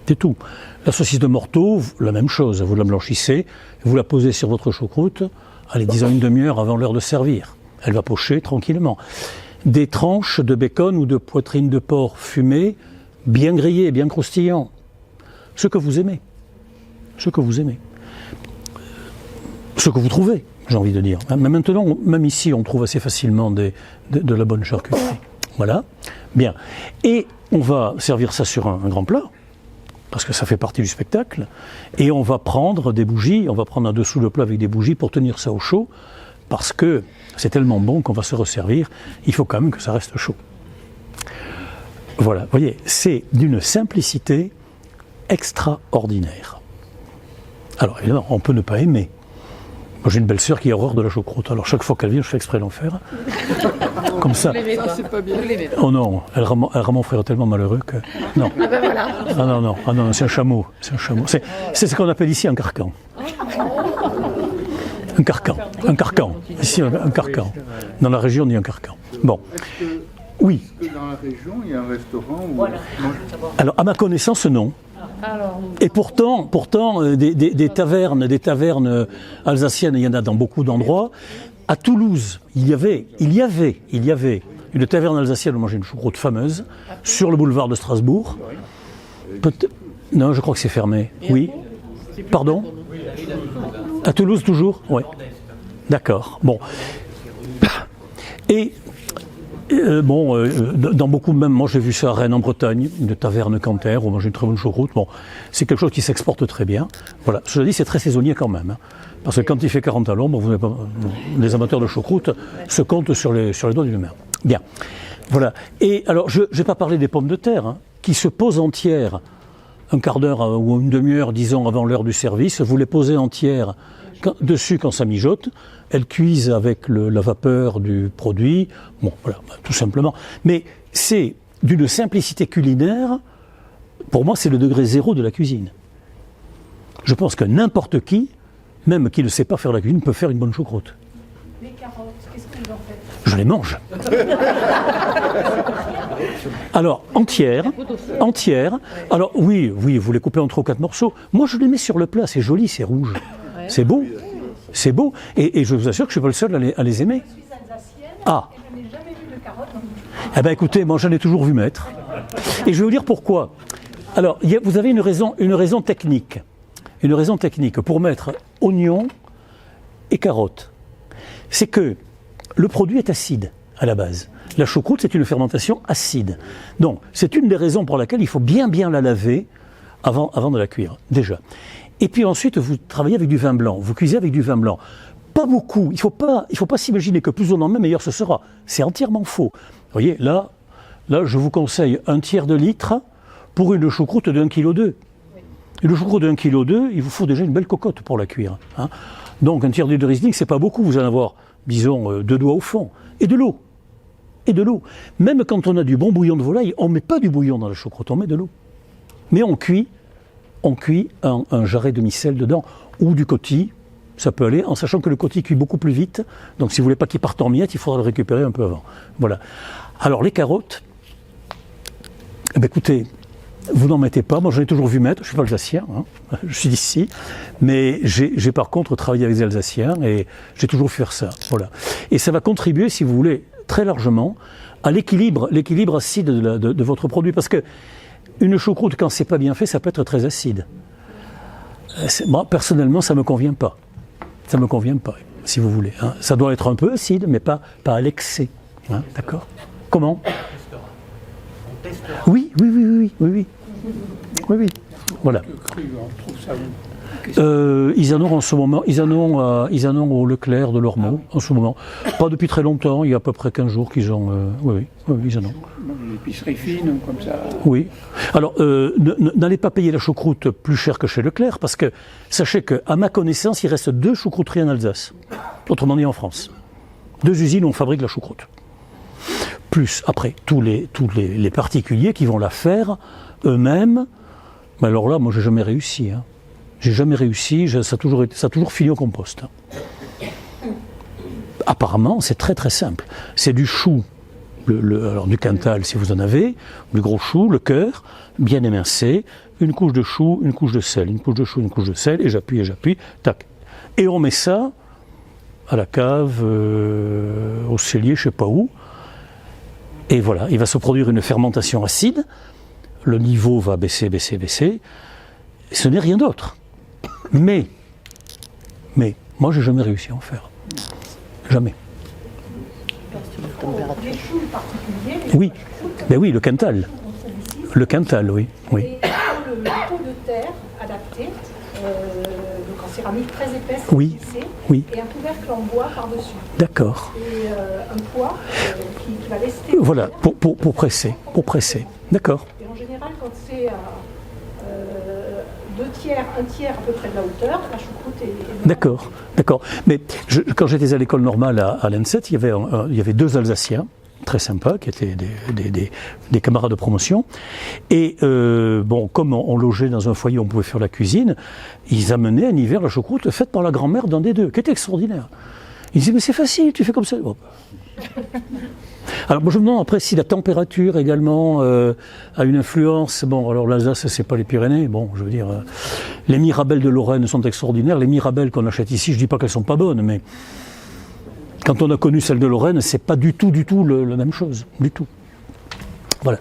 C'est tout. La saucisse de Morteau, la même chose. Vous la blanchissez, vous la posez sur votre choucroute, allez, disons une demi-heure avant l'heure de servir. Elle va pocher tranquillement. Des tranches de bacon ou de poitrine de porc fumée, bien grillées, bien croustillant. Ce que vous aimez. Ce que vous aimez. Ce que vous trouvez, j'ai envie de dire. Mais maintenant, même ici, on trouve assez facilement de la bonne charcuterie. Voilà. Bien. Et on va servir ça sur un grand plat, parce que ça fait partie du spectacle. Et on va prendre des bougies, on va prendre un dessous de plat avec des bougies pour tenir ça au chaud, parce que c'est tellement bon qu'on va se resservir, il faut quand même que ça reste chaud. Voilà, vous voyez, c'est d'une simplicité extraordinaire. Alors évidemment, on peut ne pas aimer. Moi j'ai une belle-sœur qui a horreur de la choucroute, alors chaque fois qu'elle vient, je fais exprès d'en faire. Comme ça. C'est pas bien. Oh non, elle rend mon frère tellement malheureux que... Non. Ah ben voilà. Ah non, c'est un chameau. C'est un chameau. C'est ce qu'on appelle ici un carcan. Un carcan. Ici, un carcan. Dans la région, on dit un carcan. Bon. Oui. Est-ce que dans la région, il y a un restaurant où... Alors, à ma connaissance, non. Et pourtant, des tavernes alsaciennes, il y en a dans beaucoup d'endroits. À Toulouse, il y avait une taverne alsacienne où on mangeait une choucroute fameuse sur le boulevard de Strasbourg. Non, je crois que c'est fermé. Oui. Pardon ? À Toulouse toujours ? Oui. D'accord. Bon. Et Dans beaucoup, même moi j'ai vu ça à Rennes en Bretagne, une taverne Canter, où on mange une très bonne choucroute. Bon, c'est quelque chose qui s'exporte très bien. Voilà, cela dit, c'est très saisonnier quand même. Hein, parce que quand il fait 40 à l'ombre, vous n'avez pas, les amateurs de choucroute se comptent sur les doigts d'une main. Bien, voilà. Et alors, je n'ai pas parlé des pommes de terre, hein, qui se posent entières un quart d'heure ou une demi-heure, disons, avant l'heure du service. Vous les posez entières dessus quand ça mijote. Elles cuisent avec la vapeur du produit. Bon, voilà, tout simplement. Mais c'est d'une simplicité culinaire. Pour moi, c'est le degré zéro de la cuisine. Je pense que n'importe qui, même qui ne sait pas faire la cuisine, peut faire une bonne choucroute. Les carottes, qu'est-ce que vous en faites? Je les mange. Alors, entières. Alors, oui, vous les coupez en 3 ou 4 morceaux. Moi, je les mets sur le plat, c'est joli, c'est rouge. Ouais. C'est beau. C'est beau. Et je vous assure que je ne suis pas le seul à les aimer. Je suis alsacienne ah. Et je n'ai jamais vu de carottes dans une... Eh bien, écoutez, moi, j'en ai toujours vu mettre. Et je vais vous dire pourquoi. Alors, vous avez une raison technique. Une raison technique pour mettre oignons et carottes. C'est que le produit est acide à la base. La choucroute, c'est une fermentation acide. Donc, c'est une des raisons pour laquelle il faut bien la laver avant de la cuire, déjà. Et puis ensuite, vous travaillez avec du vin blanc. Vous cuisez avec du vin blanc. Pas beaucoup. Il faut pas s'imaginer que plus on en met, meilleur ce sera. C'est entièrement faux. Vous voyez, là, je vous conseille 1/3 de litre pour une choucroute de 1,2 kg. Une choucroute de 1,2 kg, il vous faut déjà une belle cocotte pour la cuire. Hein. Donc, 1/3 de Riesling, c'est pas beaucoup. Vous allez en avoir, disons, 2 doigts au fond. Et de l'eau. Même quand on a du bon bouillon de volaille, on ne met pas du bouillon dans la choucroute, on met de l'eau. Mais on cuit un jarret de micelle dedans, ou du coty, ça peut aller, en sachant que le coty cuit beaucoup plus vite. Donc si vous ne voulez pas qu'il parte en miettes, il faudra le récupérer un peu avant. Voilà. Alors les carottes, écoutez, vous n'en mettez pas. Moi j'en ai toujours vu mettre, je ne suis pas alsacien, hein, je suis d'ici, mais j'ai par contre travaillé avec des Alsaciens et j'ai toujours fait faire ça. Voilà. Et ça va contribuer, si vous voulez, très largement à l'équilibre acide de votre produit. Parce que une choucroute, quand c'est pas bien fait, ça peut être très acide. Moi, personnellement, ça me convient pas. Ça me convient pas, si vous voulez. Hein. Ça doit être un peu acide, mais pas à l'excès. Hein, d'accord? Comment? Oui. Voilà. Ils en ont en ce moment, ils en ont au Leclerc de Lormeaux en ce moment. Pas depuis très longtemps, il y a à peu près 15 jours qu'ils ont. Oui, ils en ont. L'épicerie fine, comme ça. Oui. Alors, n'allez pas payer la choucroute plus cher que chez Leclerc, parce que sachez qu'à ma connaissance, il reste 2 choucrouteries en Alsace. Autrement dit en France. 2 usines où on fabrique la choucroute. Plus, après, tous les particuliers qui vont la faire eux-mêmes. Mais alors là, moi, j'ai jamais réussi. Hein. J'ai jamais réussi, ça a toujours fini au compost. Apparemment, c'est très très simple. C'est du chou, alors du Cantal si vous en avez, du gros chou, le cœur, bien émincé, une couche de chou, une couche de sel, une couche de chou, une couche de sel, et j'appuie, tac. Et on met ça à la cave, au cellier, je ne sais pas où. Et voilà, il va se produire une fermentation acide, le niveau va baisser. Ce n'est rien d'autre. Mais, moi, j'ai jamais réussi à en faire. Jamais. Les choux particuliers. Oui, ben oui, le Cantal. Le Cantal, oui. Et le pot de terre adapté, donc en céramique très épaisse, oui. Et un couvercle en bois par-dessus. D'accord. Et un poids qui va lester. Voilà, pour presser. D'accord. Et en général, quand c'est 1 tiers à peu près de la hauteur, la choucroute est... D'accord. Mais quand j'étais à l'école normale à l'ENSET, il y avait 2 Alsaciens, très sympas, qui étaient des camarades de promotion. Et comme on logeait dans un foyer où on pouvait faire la cuisine, ils amenaient en hiver la choucroute faite par la grand-mère d'un des 2, qui était extraordinaire. Ils disaient, mais c'est facile, tu fais comme ça. Alors moi je me demande après si la température également a une influence. Bon, alors l'Alsace c'est pas les Pyrénées, bon je veux dire les mirabelles de Lorraine sont extraordinaires, les mirabelles qu'on achète ici, je dis pas qu'elles sont pas bonnes, mais quand on a connu celles de Lorraine, c'est pas du tout la même chose, du tout. Voilà.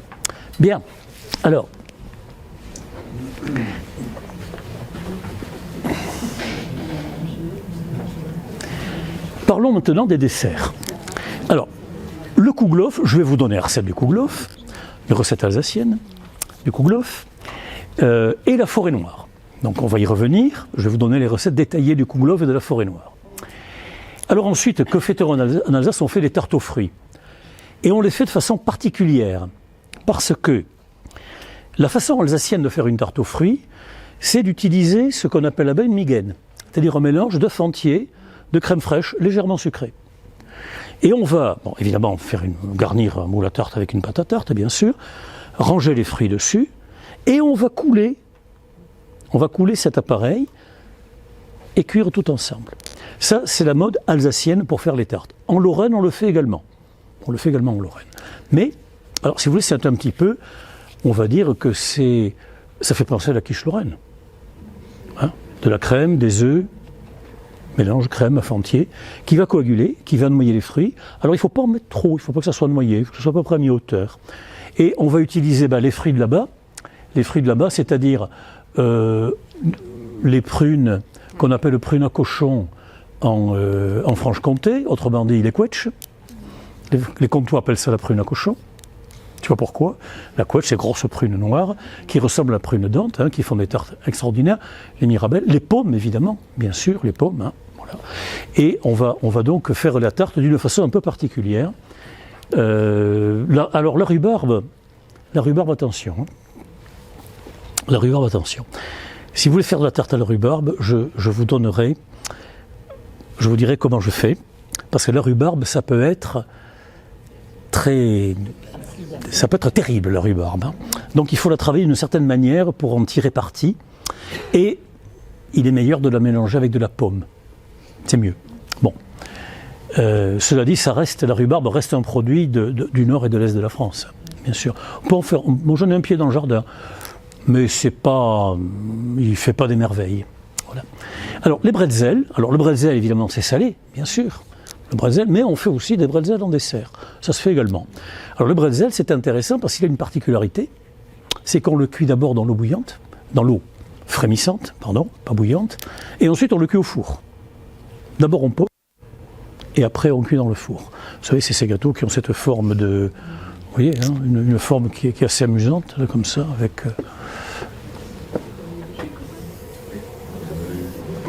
Bien. Alors parlons maintenant des desserts. Alors, le kouglof, je vais vous donner la recette du kouglof, les recettes alsaciennes du kouglof, et la forêt noire. Donc on va y revenir, je vais vous donner les recettes détaillées du kouglof et de la forêt noire. Alors ensuite, que fait-on en Alsace? On fait des tartes aux fruits. Et on les fait de façon particulière, parce que la façon alsacienne de faire une tarte aux fruits, c'est d'utiliser ce qu'on appelle là-bas une migaine, c'est-à-dire un mélange d'œufs entiers, de crème fraîche légèrement sucrée. Et on va, bon, évidemment, garnir un moule à tarte avec une pâte à tarte, bien sûr, ranger les fruits dessus, et on va couler cet appareil et cuire tout ensemble. Ça, c'est la mode alsacienne pour faire les tartes. En Lorraine, on le fait également. On le fait également en Lorraine. Mais, alors si vous voulez, c'est un petit peu, on va dire que ça fait penser à la quiche lorraine. Hein, de la crème, des œufs, mélange crème, œuf entier, qui va coaguler, qui va noyer les fruits. Alors il ne faut pas en mettre trop, il ne faut pas que ça soit noyé, il faut que ce soit à peu près à mi-hauteur. Et on va utiliser les fruits de là-bas, c'est-à-dire les prunes qu'on appelle le prune à cochon en Franche-Comté, autrement dit les quetches. Les Comtois appellent ça la prune à cochon. Tu vois pourquoi? La quetch, c'est grosse prune noire qui ressemble à la prune dente, hein, qui font des tartes extraordinaires. Les mirabelles, les pommes évidemment, bien sûr, les pommes. Hein, voilà. Et on va donc faire la tarte d'une façon un peu particulière. Alors la rhubarbe, attention. Hein. La rhubarbe, attention. Si vous voulez faire de la tarte à la rhubarbe, je vous dirai comment je fais. Parce que la rhubarbe, ça peut être terrible, la rhubarbe. Hein. Donc il faut la travailler d'une certaine manière pour en tirer parti. Et il est meilleur de la mélanger avec de la pomme. C'est mieux. Bon. Cela dit, la rhubarbe reste un produit du nord et de l'est de la France, bien sûr. On peut en faire. Bon, j'en ai un pied dans le jardin. Mais il ne fait pas des merveilles. Voilà. Alors, les bretzels. Alors, le bretzel, évidemment, c'est salé, bien sûr. Le bretzel, mais on fait aussi des bretzels en dessert. Ça se fait également. Alors, le bretzel, c'est intéressant parce qu'il a une particularité. C'est qu'on le cuit d'abord dans l'eau bouillante, dans l'eau frémissante, pardon, pas bouillante, et ensuite on le cuit au four. D'abord on pose, et après on cuit dans le four. Vous savez, c'est ces gâteaux qui ont cette forme de... Vous voyez, hein, une forme qui est assez amusante, là, comme ça, avec...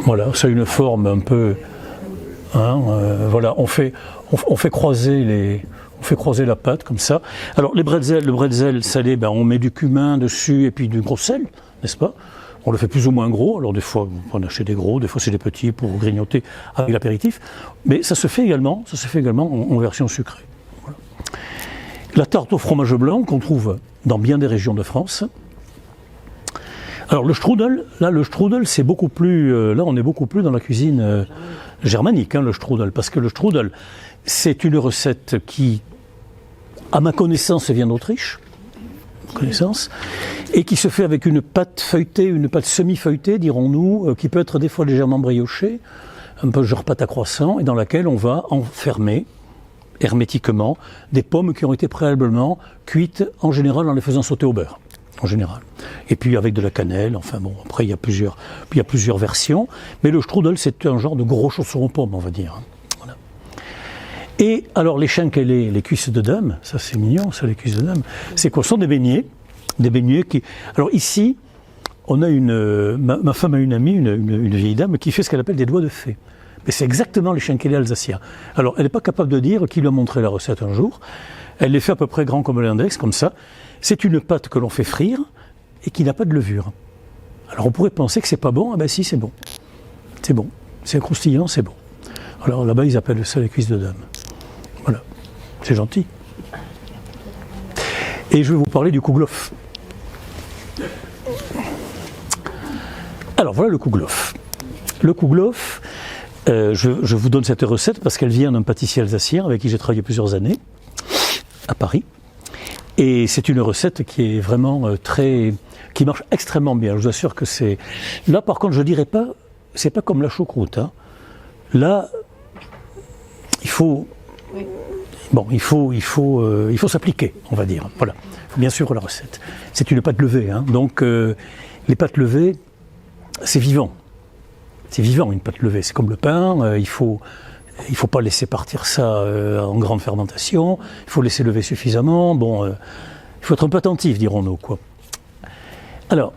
Voilà, c'est une forme un peu... Hein, voilà, on fait croiser la pâte comme ça. Alors le bretzel salé, on met du cumin dessus et puis du gros sel, n'est-ce pas? On le fait plus ou moins gros. Alors des fois, on achète des gros, des fois c'est des petits pour grignoter avec l'apéritif. Mais ça se fait également en version sucrée. Voilà. La tarte au fromage blanc qu'on trouve dans bien des régions de France. Alors le strudel, c'est beaucoup plus, là on est beaucoup plus dans la cuisine germanique, hein, le strudel, parce que le strudel, c'est une recette qui, à ma connaissance, vient d'Autriche, et qui se fait avec une pâte feuilletée, une pâte semi-feuilletée, dirons-nous, qui peut être des fois légèrement briochée, un peu genre pâte à croissant, et dans laquelle on va enfermer hermétiquement des pommes qui ont été préalablement cuites, en général en les faisant sauter au beurre. En général. Et puis avec de la cannelle, enfin bon, après il y a plusieurs versions, mais le strudel c'est un genre de gros chausson aux pommes, on va dire. Voilà. Et alors les schenkel, les cuisses de dame, ça c'est mignon, ça les cuisses de dame, c'est quoi? Ce sont des beignets qui... Alors ici, on a ma femme a une amie, une vieille dame, qui fait ce qu'elle appelle des doigts de fée. Mais c'est exactement les schenkel alsaciens. Alors elle n'est pas capable de dire qui lui a montré la recette un jour, elle les fait à peu près grand comme l'index, comme ça. C'est une pâte que l'on fait frire et qui n'a pas de levure. Alors on pourrait penser que c'est pas bon, ah ben si, c'est bon. C'est bon, c'est croustillant, c'est bon. Alors là-bas ils appellent ça les cuisses de dame. Voilà, c'est gentil. Et je vais vous parler du kouglof. Alors voilà le kouglof. Le kouglof, je vous donne cette recette parce qu'elle vient d'un pâtissier alsacien avec qui j'ai travaillé plusieurs années à Paris. Et c'est une recette qui est vraiment qui marche extrêmement bien. Je vous assure que c'est... Là, par contre, je dirais pas, c'est pas comme la choucroute. Hein. Là, il faut... Bon, il faut s'appliquer, on va dire. Voilà. Bien sûr, la recette. C'est une pâte levée. Hein. Donc, les pâtes levées, c'est vivant. C'est vivant, une pâte levée. C'est comme le pain. Il faut il ne faut pas laisser partir ça en grande fermentation, il faut laisser lever suffisamment. Bon, il faut être un peu attentif, dirons-nous, quoi. Alors,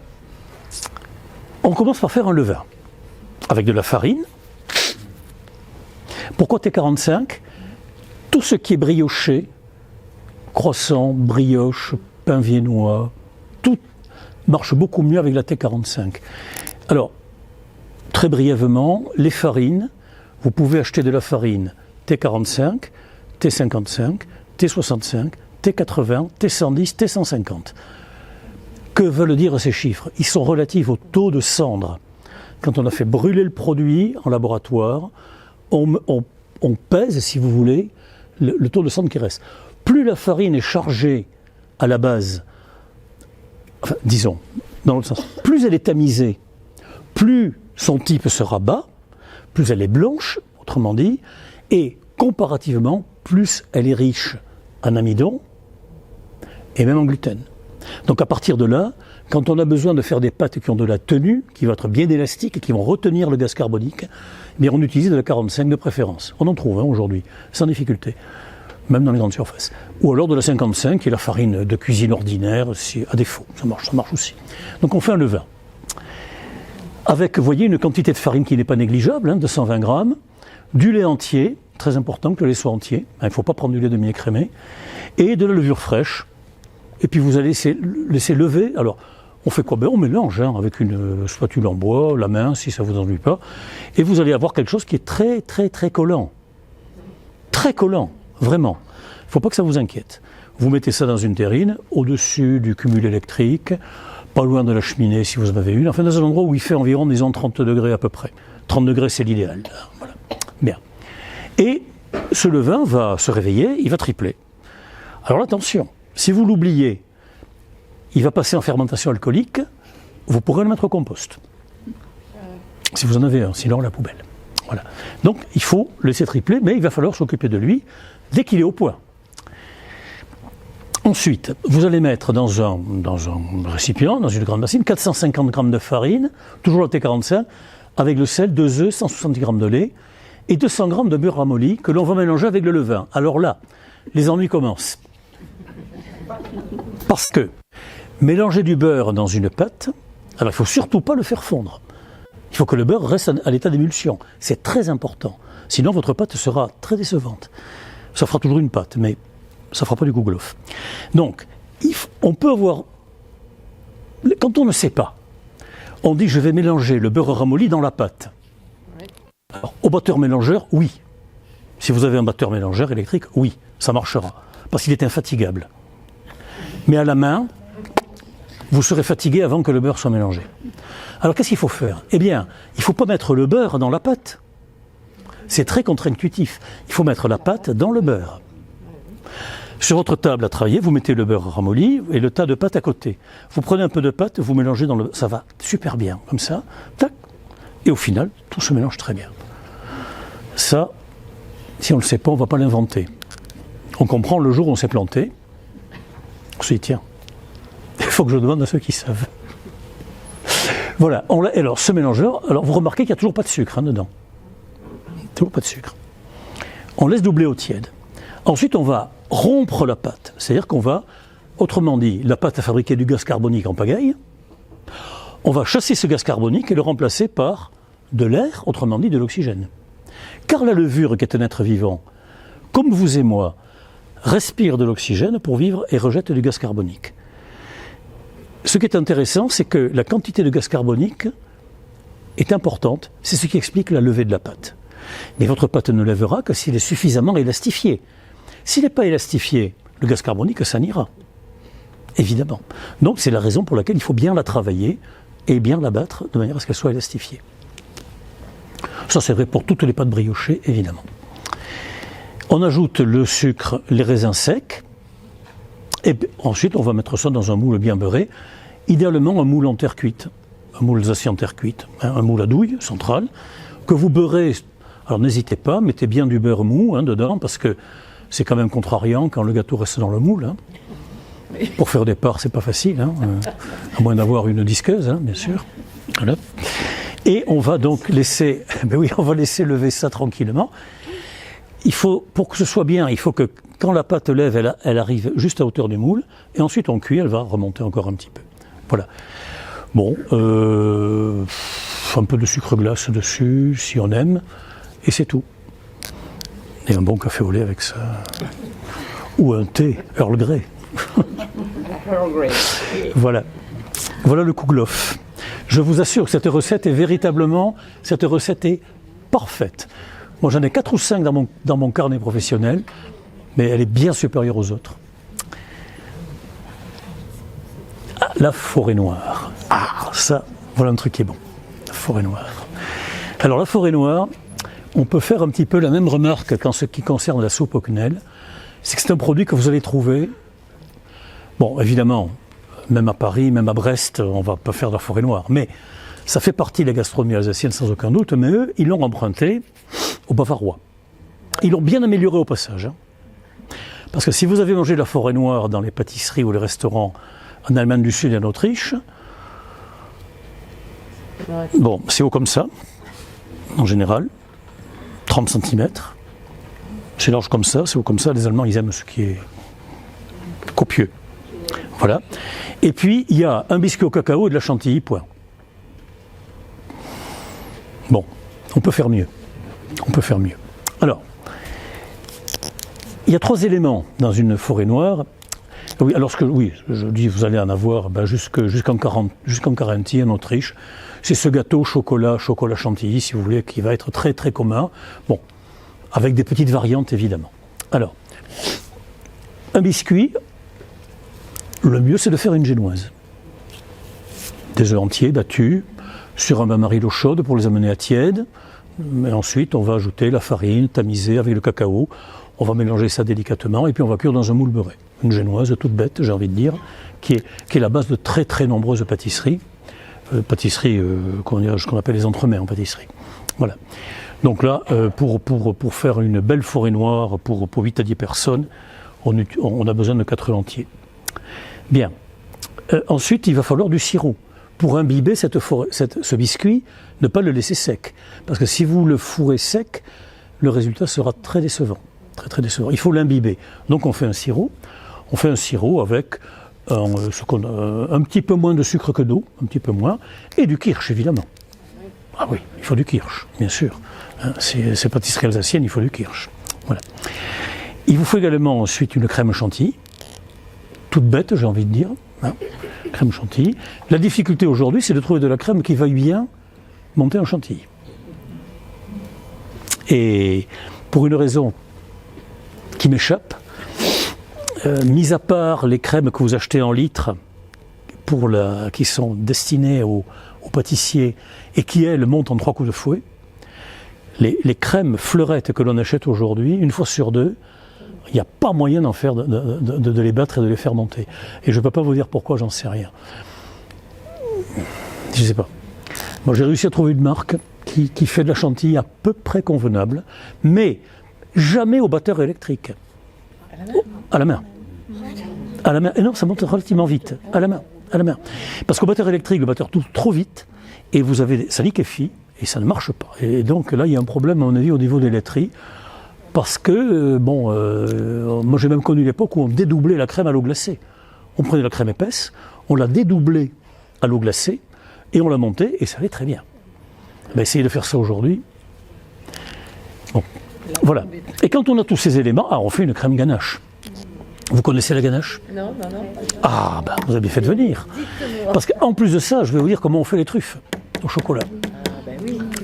on commence par faire un levain avec de la farine. Pourquoi T45? Tout ce qui est brioché, croissant, brioche, pain viennois, tout marche beaucoup mieux avec la T45. Alors, très brièvement, les farines, vous pouvez acheter de la farine T45, T55, T65, T80, T110, T150. Que veulent dire ces chiffres? Ils sont relatifs au taux de cendre. Quand on a fait brûler le produit en laboratoire, on pèse, si vous voulez, le taux de cendre qui reste. Plus la farine est chargée à la base, enfin, disons, dans l'autre sens, plus elle est tamisée, plus son type sera bas, plus elle est blanche, autrement dit, et comparativement, plus elle est riche en amidon et même en gluten. Donc à partir de là, quand on a besoin de faire des pâtes qui ont de la tenue, qui vont être bien élastiques et qui vont retenir le gaz carbonique, eh bien on utilise de la 45 de préférence. On en trouve aujourd'hui, sans difficulté, même dans les grandes surfaces. Ou alors de la 55, qui est la farine de cuisine ordinaire, à défaut, ça marche aussi. Donc on fait un levain. Avec, vous voyez, une quantité de farine qui n'est pas négligeable, 220 grammes, du lait entier, très important que le lait soit entier, il ne faut pas prendre du lait demi-écrémé, et de la levure fraîche. Et puis vous allez laisser lever. Alors, on fait quoi? On mélange avec une spatule en bois, la main, si ça ne vous ennuie pas. Et vous allez avoir quelque chose qui est très, très, très collant. Très collant, vraiment. Il ne faut pas que ça vous inquiète. Vous mettez ça dans une terrine, au-dessus du cumul électrique, pas loin de la cheminée si vous en avez une, enfin dans un endroit où il fait environ, disons, 30 degrés à peu près. 30 degrés, c'est l'idéal. Voilà. Bien. Et ce levain va se réveiller, il va tripler. Alors attention, si vous l'oubliez, il va passer en fermentation alcoolique, vous pourrez le mettre au compost. Si vous en avez un, sinon la poubelle. Voilà. Donc il faut le laisser tripler, mais il va falloir s'occuper de lui dès qu'il est au point. Ensuite, vous allez mettre dans un récipient, dans une grande bassine, 450 g de farine, toujours la T45, avec le sel, 2 œufs, 170 g de lait et 200 g de beurre ramolli que l'on va mélanger avec le levain. Alors là, les ennuis commencent. Parce que mélanger du beurre dans une pâte, alors il ne faut surtout pas le faire fondre. Il faut que le beurre reste à l'état d'émulsion. C'est très important. Sinon, votre pâte sera très décevante. Ça fera toujours une pâte, mais ça ne fera pas du gouglof. Donc, on peut avoir... Quand on ne sait pas, on dit je vais mélanger le beurre ramolli dans la pâte. Alors, au batteur mélangeur, oui. Si vous avez un batteur mélangeur électrique, oui, ça marchera. Parce qu'il est infatigable. Mais à la main, vous serez fatigué avant que le beurre soit mélangé. Alors qu'est-ce qu'il faut faire? Eh bien, il ne faut pas mettre le beurre dans la pâte. C'est très contre-intuitif. Il faut mettre la pâte dans le beurre. Sur votre table à travailler, vous mettez le beurre ramolli et le tas de pâte à côté. Vous prenez un peu de pâte, vous mélangez dans le... Ça va super bien, comme ça. Tac. Et au final, tout se mélange très bien. Ça, si on ne le sait pas, on ne va pas l'inventer. On comprend le jour où on s'est planté. On se dit, tiens, il faut que je demande à ceux qui savent. Voilà. Alors, ce mélangeur, alors vous remarquez qu'il n'y a toujours pas de sucre dedans. Toujours pas de sucre. On laisse doubler au tiède. Ensuite, on va rompre la pâte. C'est-à-dire qu'on va, autrement dit, la pâte a fabriqué du gaz carbonique en pagaille. On va chasser ce gaz carbonique et le remplacer par de l'air, autrement dit de l'oxygène. Car la levure, qui est un être vivant, comme vous et moi, respire de l'oxygène pour vivre et rejette du gaz carbonique. Ce qui est intéressant, c'est que la quantité de gaz carbonique est importante. C'est ce qui explique la levée de la pâte. Mais votre pâte ne lèvera que s'il est suffisamment élastifié. S'il n'est pas élastifié, le gaz carbonique s'en ira. Évidemment. Donc c'est la raison pour laquelle il faut bien la travailler et bien la battre de manière à ce qu'elle soit élastifiée. Ça c'est vrai pour toutes les pâtes briochées, évidemment. On ajoute le sucre, les raisins secs, et ensuite on va mettre ça dans un moule bien beurré, idéalement un moule en terre cuite, un moule alsacien en terre cuite, un moule à douille central, que vous beurrez. Alors n'hésitez pas, mettez bien du beurre mou dedans, parce que c'est quand même contrariant quand le gâteau reste dans le moule. Pour faire des parts, c'est pas facile, à moins d'avoir une disqueuse, bien sûr. Voilà. Et on va donc laisser, on va laisser lever ça tranquillement. il faut, pour que ce soit bien, il faut que quand la pâte lève, elle arrive juste à hauteur du moule, et ensuite on cuit, elle va remonter encore un petit peu. Voilà. Bon, un peu de sucre glace dessus, si on aime, et c'est tout. Et un bon café au lait avec ça. Ou un thé Earl Grey. Voilà. Voilà le kouglof. Je vous assure que cette recette est parfaite. Moi j'en ai 4 ou 5 dans mon carnet professionnel, mais elle est bien supérieure aux autres. Ah, la forêt noire. Ah, ça, voilà un truc qui est bon. La forêt noire. Alors la forêt noire, on peut faire un petit peu la même remarque qu'en ce qui concerne la soupe au quenelle. C'est que c'est un produit que vous allez trouver, bon évidemment, même à Paris, même à Brest, on ne va pas faire de la forêt noire, mais ça fait partie de la gastronomie alsacienne sans aucun doute, mais eux, ils l'ont emprunté aux Bavarois. Ils l'ont bien amélioré au passage. Hein. Parce que si vous avez mangé de la forêt noire dans les pâtisseries ou les restaurants en Allemagne du Sud et en Autriche, bon, c'est haut comme ça, en général, 30 cm. C'est large comme ça, c'est haut comme ça. Les Allemands, ils aiment ce qui est copieux. Voilà. Et puis, il y a un biscuit au cacao et de la chantilly, point. Bon, on peut faire mieux. On peut faire mieux. Alors, il y a 3 éléments dans une forêt noire. Oui, alors je dis, vous allez en avoir jusqu'en Carinthie, en Autriche. C'est ce gâteau chocolat chantilly, si vous voulez, qui va être très très commun. Bon, avec des petites variantes évidemment. Alors, un biscuit, le mieux c'est de faire une génoise. Des œufs entiers battus sur un bain-marie d'eau chaude pour les amener à tiède. Mais ensuite, on va ajouter la farine tamisée avec le cacao. On va mélanger ça délicatement et puis on va cuire dans un moule beurré. Une génoise toute bête, j'ai envie de dire, qui est la base de très très nombreuses pâtisseries. Qu'on appelle les entremets en pâtisserie. Voilà. Donc là, pour faire une belle forêt noire pour 8 à 10 personnes, on a besoin de 4 œufs entiers. Bien. Ensuite, il va falloir du sirop. Pour imbiber ce biscuit, ne pas le laisser sec. Parce que si vous le fourrez sec, le résultat sera très décevant. Très très décevant. Il faut l'imbiber. Donc on fait un sirop. On fait un sirop avec un petit peu moins de sucre que d'eau, un petit peu moins, et du kirsch évidemment. Ah oui, il faut du kirsch, bien sûr. C'est pâtisserie alsacienne, il faut du kirsch. Voilà. Il vous faut également ensuite une crème chantilly, toute bête j'ai envie de dire, hein, crème chantilly. La difficulté aujourd'hui c'est de trouver de la crème qui veuille bien monter en chantilly. Et pour une raison qui m'échappe, mis à part les crèmes que vous achetez en litres qui sont destinées aux pâtissiers et qui, elles, montent en 3 coups de fouet, les crèmes fleurettes que l'on achète aujourd'hui, une fois sur 2, il n'y a pas moyen d'en faire, de les battre et de les faire monter. Et je ne peux pas vous dire pourquoi, j'en sais rien. Je ne sais pas. Moi, j'ai réussi à trouver une marque qui fait de la chantilly à peu près convenable, mais jamais au batteur électrique. À la main. À la main. Et non, ça monte relativement vite. À la main. À la main. Parce qu'au batteur électrique, le batteur tourne trop vite et ça liquéfie et ça ne marche pas. Et donc là, il y a un problème, à mon avis, au niveau des laiteries. Parce que, moi j'ai même connu l'époque où on dédoublait la crème à l'eau glacée. On prenait la crème épaisse, on la dédoublait à l'eau glacée et on la montait et ça allait très bien. Ben, essayez de faire ça aujourd'hui. Bon. Voilà. Et quand on a tous ces éléments, on fait une crème ganache. Vous connaissez la ganache ? Non. Ah, ben, vous avez bien fait de venir. Parce qu'en plus de ça, je vais vous dire comment on fait les truffes au chocolat.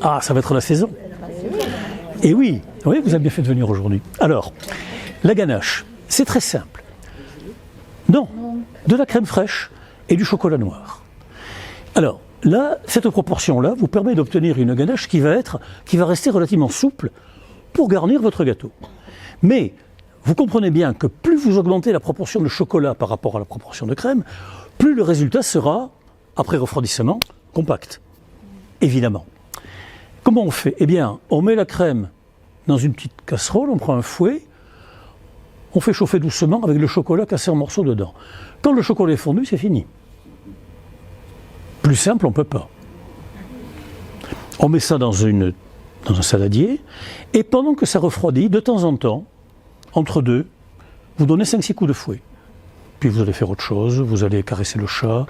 Ah, ça va être la saison. Et oui, vous avez bien fait de venir aujourd'hui. Alors, la ganache, c'est très simple. Non, de la crème fraîche et du chocolat noir. Alors, là, cette proportion-là vous permet d'obtenir une ganache qui va rester relativement souple pour garnir votre gâteau. Mais vous comprenez bien que plus vous augmentez la proportion de chocolat par rapport à la proportion de crème, plus le résultat sera, après refroidissement, compact. Évidemment. Comment on fait ? Eh bien, on met la crème dans une petite casserole, on prend un fouet, on fait chauffer doucement avec le chocolat cassé en morceaux dedans. Quand le chocolat est fondu, c'est fini. Plus simple, on ne peut pas. On met ça dans une dans un saladier, et pendant que ça refroidit, de temps en temps, entre deux, vous donnez 5-6 coups de fouet. Puis vous allez faire autre chose, vous allez caresser le chat,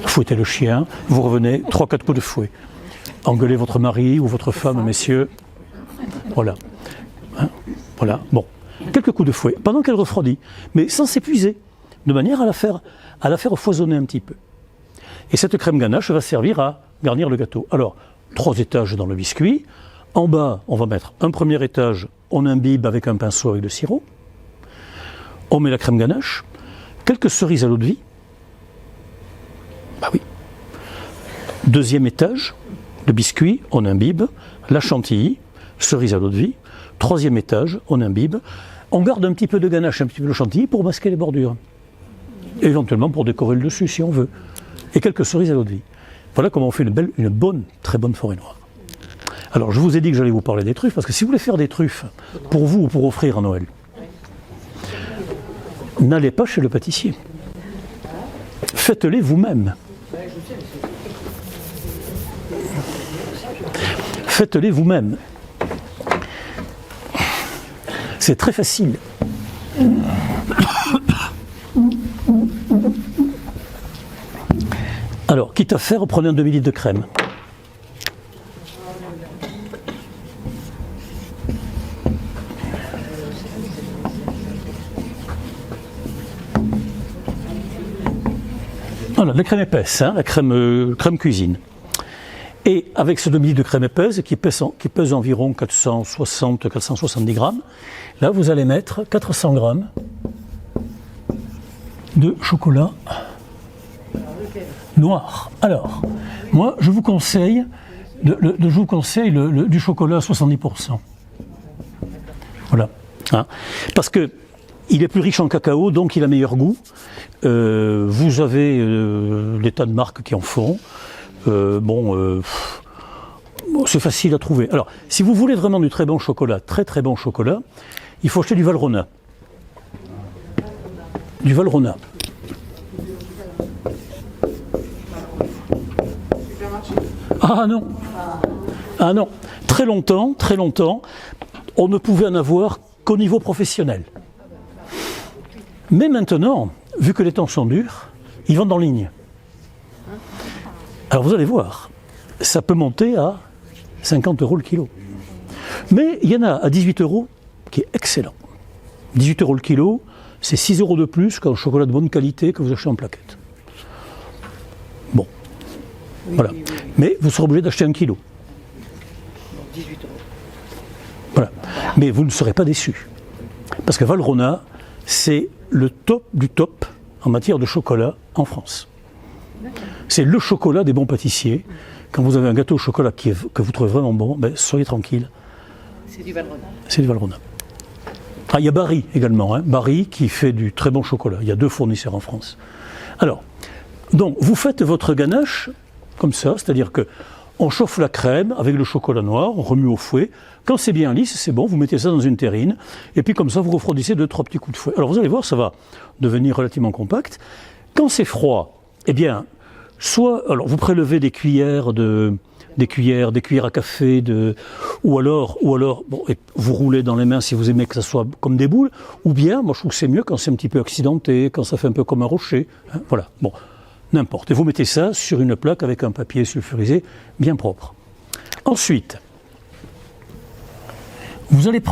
fouetter le chien, vous revenez, 3-4 coups de fouet. Engueulez votre mari ou votre femme, messieurs. Voilà. Hein, voilà. Bon. Quelques coups de fouet, pendant qu'elle refroidit, mais sans s'épuiser, de manière à la faire foisonner un petit peu. Et cette crème ganache va servir à garnir le gâteau. Alors, 3 étages dans le biscuit. En bas, on va mettre un premier étage, on imbibe avec un pinceau avec le sirop. On met la crème ganache, quelques cerises à l'eau de vie. Bah oui. Deuxième étage, le biscuit, on imbibe, la chantilly, cerise à l'eau de vie. Troisième étage, on imbibe. On garde un petit peu de ganache, un petit peu de chantilly pour masquer les bordures. Et éventuellement pour décorer le dessus si on veut. Et quelques cerises à l'eau de vie. Voilà comment on fait une bonne, très bonne forêt noire. Alors je vous ai dit que j'allais vous parler des truffes, parce que si vous voulez faire des truffes pour vous ou pour offrir à Noël, n'allez pas chez le pâtissier. Faites-les vous-même. Faites-les vous-même. C'est très facile. Alors, quitte à faire, prenez un demi-litre de crème. Voilà, la crème épaisse, hein, la crème cuisine. Et avec ce demi-litre de crème épaisse, qui pèse environ 470 grammes, là vous allez mettre 400 grammes de chocolat noir. Alors, moi je vous conseille, du chocolat à 70%. Voilà. Hein. Parce que il est plus riche en cacao, donc il a meilleur goût. Vous avez des tas de marques qui en font. C'est facile à trouver. Alors, si vous voulez vraiment du très bon chocolat, très très bon chocolat, il faut acheter du Valrhona. Du Valrhona. Ah non. Ah non. Très longtemps, on ne pouvait en avoir qu'au niveau professionnel. Mais maintenant, vu que les temps sont durs, ils vendent en ligne. Alors vous allez voir, ça peut monter à 50 € le kilo. Mais il y en a à 18 € qui est excellent. 18 € le kilo, c'est 6 € de plus qu'un chocolat de bonne qualité que vous achetez en plaquette. Bon, oui, voilà. Oui. Mais vous serez obligé d'acheter 1 kilo. 18 €. Voilà. Mais vous ne serez pas déçus. Parce que Valrhona, c'est le top du top en matière de chocolat en France. C'est le chocolat des bons pâtissiers. Quand vous avez un gâteau au chocolat que vous trouvez vraiment bon, ben, soyez tranquille. C'est du Valrhona. C'est du Valrhona. Ah, il y a Barry également, hein. Barry qui fait du très bon chocolat. Il y a 2 fournisseurs en France. Alors, donc, vous faites votre ganache comme ça, c'est-à-dire que on chauffe la crème avec le chocolat noir, on remue au fouet. Quand c'est bien lisse, c'est bon, vous mettez ça dans une terrine, et puis comme ça, vous refroidissez 2-3 petits coups de fouet. Alors vous allez voir, ça va devenir relativement compact. Quand c'est froid, eh bien, alors vous prélevez des cuillères à café, ou alors bon, et vous roulez dans les mains si vous aimez que ça soit comme des boules, ou bien, moi je trouve que c'est mieux quand c'est un petit peu accidenté, quand ça fait un peu comme un rocher, hein, voilà, bon, n'importe. Et vous mettez ça sur une plaque avec un papier sulfurisé bien propre. Ensuite, vous allez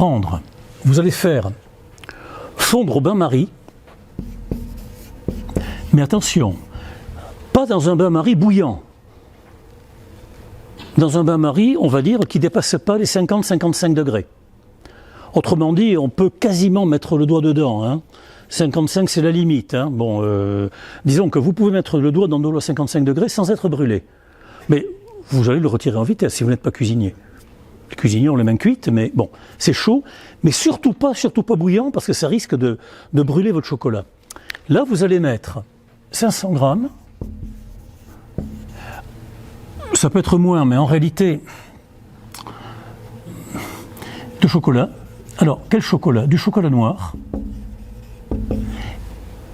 faire fondre au bain-marie, mais attention, pas dans un bain-marie bouillant. Dans un bain-marie, on va dire, qui ne dépasse pas les 50-55 degrés. Autrement dit, on peut quasiment mettre le doigt dedans. Hein. 55, c'est la limite. Hein. Bon, disons que vous pouvez mettre le doigt dans de l'eau à 55 degrés sans être brûlé. Mais vous allez le retirer en vitesse si vous n'êtes pas cuisinier. Les cuisiniers ont les mains cuites, mais bon, c'est chaud. Mais surtout pas bouillant, parce que ça risque de brûler votre chocolat. Là, vous allez mettre 500 grammes. Ça peut être moins, mais en réalité, de chocolat. Alors, quel chocolat? Du chocolat noir.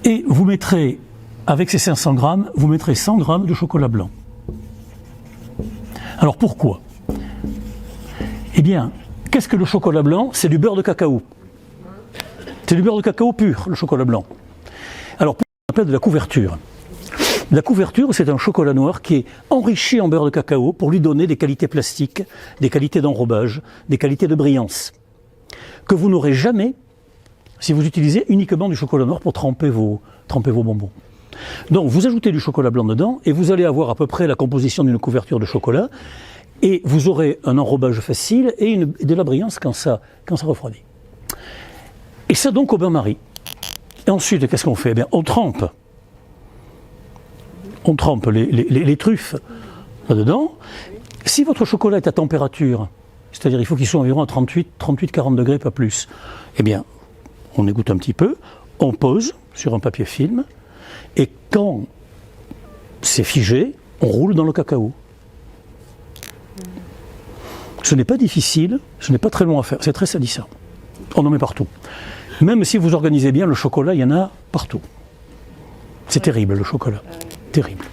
Et vous mettrez, avec ces 500 grammes, vous mettrez 100 grammes de chocolat blanc. Alors pourquoi? Eh bien, qu'est-ce que le chocolat blanc? C'est du beurre de cacao. C'est du beurre de cacao pur, le chocolat blanc. Alors, pour ce qu'on appelle de la couverture. La couverture, c'est un chocolat noir qui est enrichi en beurre de cacao pour lui donner des qualités plastiques, des qualités d'enrobage, des qualités de brillance, que vous n'aurez jamais si vous utilisez uniquement du chocolat noir pour tremper vos bonbons. Donc, vous ajoutez du chocolat blanc dedans et vous allez avoir à peu près la composition d'une couverture de chocolat et vous aurez un enrobage facile et de la brillance quand ça refroidit. Et ça donc au bain-marie. Et ensuite, qu'est-ce qu'on fait? Eh bien, on trempe les truffes là-dedans. Si votre chocolat est à température, c'est-à-dire il faut qu'il soit environ à 38-40 degrés, pas plus, eh bien, on égoutte un petit peu, on pose sur un papier film, et quand c'est figé, on roule dans le cacao. Ce n'est pas difficile, ce n'est pas très long à faire, c'est très salissant. On en met partout. Même si vous organisez bien, le chocolat, il y en a partout. C'est terrible, le chocolat. Terrible.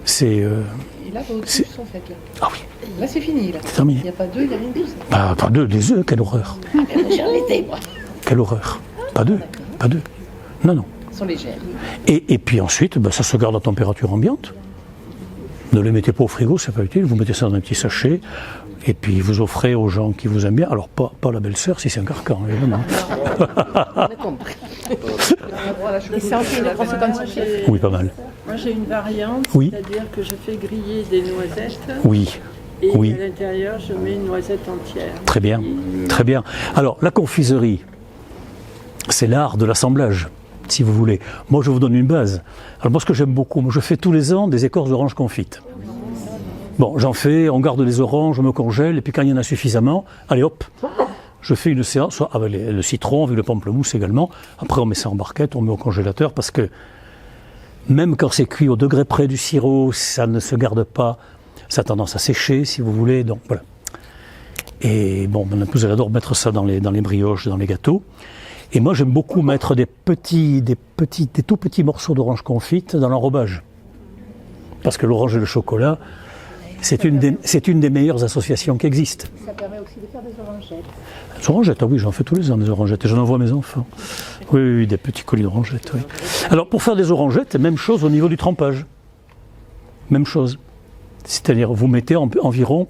C'est... Et là, vos tous sont faites, là. Ah oui. Là, c'est fini, là. C'est terminé. Il n'y a pas d'œufs, il n'y a rien de tout ça. Bah, pas d'œufs, des œufs, quelle horreur. J'en étais, moi. Quelle horreur. Pas d'œufs, pas d'œufs. Non, non. Ils sont légères. Et puis ensuite, bah, ça se garde à température ambiante. Ne les mettez pas au frigo, c'est pas utile. Vous mettez ça dans un petit sachet. Et puis vous offrez aux gens qui vous aiment bien. Alors pas la belle-sœur si c'est un carcan, évidemment. On a compris. Et c'est en kilo, c'est comme ça. Oui, pas mal. Moi j'ai une variante, Oui. c'est-à-dire que je fais griller des noisettes Oui, et oui. à l'intérieur je mets une noisette entière. Très bien, très bien. Alors la confiserie, c'est l'art de l'assemblage, si vous voulez. Moi je vous donne une base. Alors moi ce que j'aime beaucoup, moi, je fais tous les ans des écorces d'orange confites. Bon, j'en fais, on garde les oranges, on me congèle, et puis quand il y en a suffisamment, allez hop, je fais une séance, soit avec le citron, avec le pamplemousse également. Après, on met ça en barquette, on met au congélateur, parce que même quand c'est cuit au degré près du sirop, ça ne se garde pas, ça a tendance à sécher, si vous voulez, donc voilà. Et bon, mon épouse, elle adore mettre ça dans les brioches, dans les gâteaux. Et moi, j'aime beaucoup mettre des tout petits morceaux d'orange confite dans l'enrobage. Parce que l'orange et le chocolat, c'est une des meilleures associations qui existent. Ça permet aussi de faire des orangettes. Des orangettes, ah oui, j'en fais tous les ans des orangettes et j'en envoie à mes enfants. Oui, des petits colis d'orangettes, oui. Alors pour faire des orangettes, même chose au niveau du trempage. Même chose. C'est-à-dire vous mettez environ,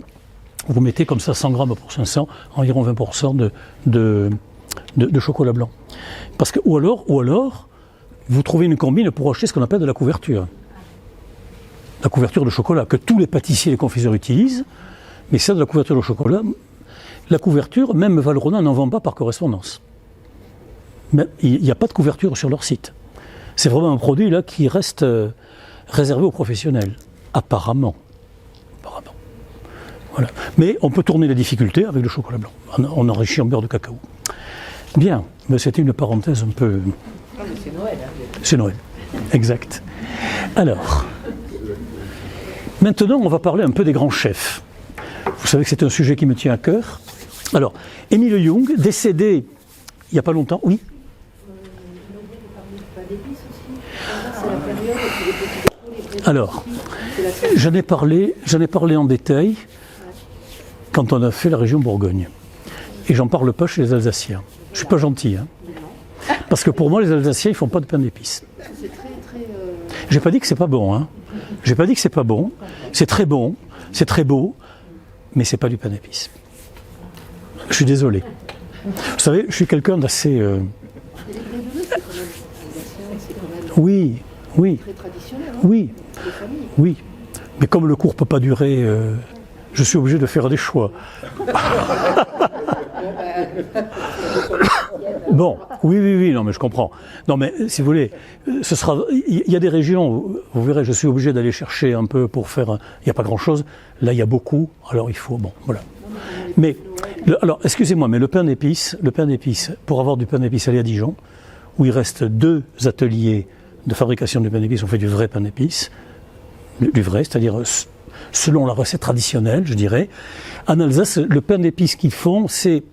vous mettez comme ça 100 grammes pour 500, environ 20% de chocolat blanc. Parce que, ou alors, vous trouvez une combine pour acheter ce qu'on appelle de la couverture. La couverture de chocolat, que tous les pâtissiers et les confiseurs utilisent, mais ça de la couverture de chocolat, la couverture, même Valrhona n'en vend pas par correspondance. Mais il n'y a pas de couverture sur leur site. C'est vraiment un produit là qui reste réservé aux professionnels, apparemment. Voilà. Mais on peut tourner la difficulté avec le chocolat blanc. On enrichit en beurre de cacao. Bien, mais c'était une parenthèse un peu... Non, mais c'est Noël. Hein. C'est Noël, exact. Alors... Maintenant, on va parler un peu des grands chefs. Vous savez que c'est un sujet qui me tient à cœur. Alors, Émile Young, décédé il n'y a pas longtemps, oui. Alors, j'en ai parlé en détail quand on a fait la région Bourgogne. Et j'en parle pas chez les Alsaciens. Je suis pas gentil, hein. Parce que pour moi, les Alsaciens, ils font pas de pain d'épices. J'ai pas dit que c'est pas bon, hein. J'ai pas dit que c'est pas bon, c'est très bon, c'est très beau, mais c'est pas du pain d'épices. Je suis désolé. Vous savez, je suis quelqu'un d'assez... Oui, oui, oui, oui. Mais comme le cours peut pas durer, je suis obligé de faire des choix. Bon, oui, non mais je comprends. Non mais si vous voulez, il y a des régions, vous verrez, je suis obligé d'aller chercher un peu pour faire, il n'y a pas grand chose, là il y a beaucoup, alors il faut, bon, voilà. Mais, alors excusez-moi, mais le pain d'épices, pour avoir du pain d'épices, allez à Dijon, où il reste 2 ateliers de fabrication du pain d'épices, on fait du vrai pain d'épices, du vrai, c'est-à-dire selon la recette traditionnelle, je dirais. En Alsace, le pain d'épices qu'ils font, c'est,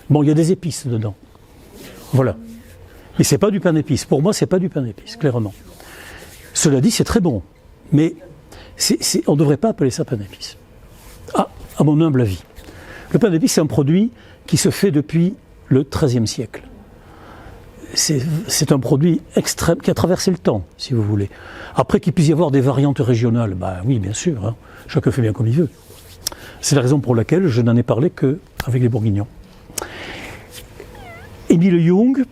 bon, il y a des épices dedans. Voilà. Mais c'est pas du pain d'épices. Pour moi, c'est pas du pain d'épices, clairement. Cela dit, c'est très bon. Mais on ne devrait pas appeler ça pain d'épices. Ah, à mon humble avis. Le pain d'épices, c'est un produit qui se fait depuis le XIIIe siècle. C'est un produit extrême qui a traversé le temps, si vous voulez. Après qu'il puisse y avoir des variantes régionales, oui, bien sûr, hein, chacun fait bien comme il veut. C'est la raison pour laquelle je n'en ai parlé qu'avec les Bourguignons. Émile Young,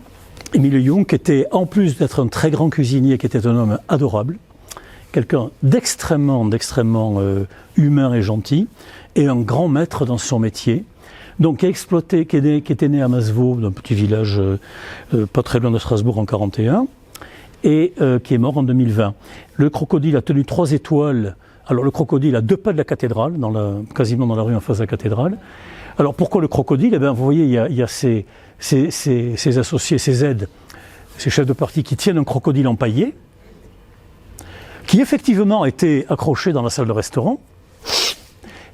qui était, en plus d'être un très grand cuisinier, qui était un homme adorable, quelqu'un d'extrêmement humain et gentil, et un grand maître dans son métier. Donc, qui était né à Masevaux, d'un petit village pas très loin de Strasbourg en 1941, et qui est mort en 2020. Le crocodile a tenu 3 étoiles. Alors, le crocodile a 2 pas de la cathédrale, quasiment dans la rue en face de la cathédrale. Alors, pourquoi le crocodile? Eh bien, vous voyez, il y a ses associés, ses aides, ses chefs de parti qui tiennent un crocodile empaillé, qui effectivement était accroché dans la salle de restaurant.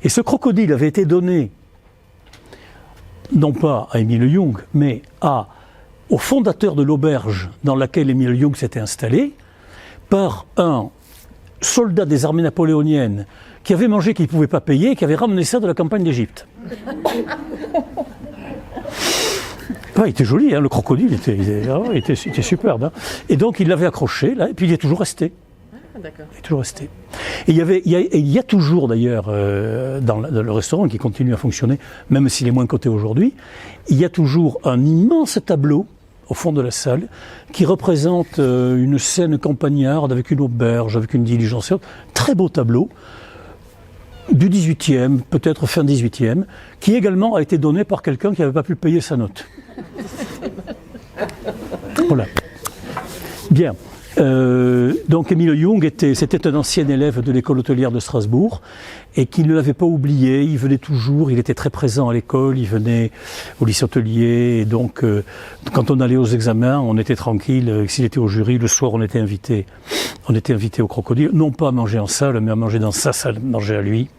Et ce crocodile avait été donné non pas à Émile Young, mais au fondateur de l'auberge dans laquelle Émile Young s'était installé, par un soldat des armées napoléoniennes qui avait mangé, qu'il ne pouvait pas payer, et qui avait ramené ça de la campagne d'Égypte. Il était joli, hein, le crocodile, il était superbe. Hein. Et donc il l'avait accroché, là, et puis il est toujours resté. D'accord. Il est toujours resté. Et il y a toujours d'ailleurs, dans le restaurant qui continue à fonctionner, même s'il est moins coté aujourd'hui, il y a toujours un immense tableau au fond de la salle qui représente une scène campagnarde avec une auberge, avec une diligence. Très beau tableau du 18e, peut-être fin 18e, qui également a été donné par quelqu'un qui n'avait pas pu payer sa note. Voilà. Bien. Donc Émile Young c'était un ancien élève de l'école hôtelière de Strasbourg et qui ne l'avait pas oublié, il venait toujours, il était très présent à l'école, il venait au lycée hôtelier et donc quand on allait aux examens, on était tranquille, s'il était au jury, le soir on était invité au crocodile, non pas à manger en salle, mais à manger dans sa salle, manger à lui.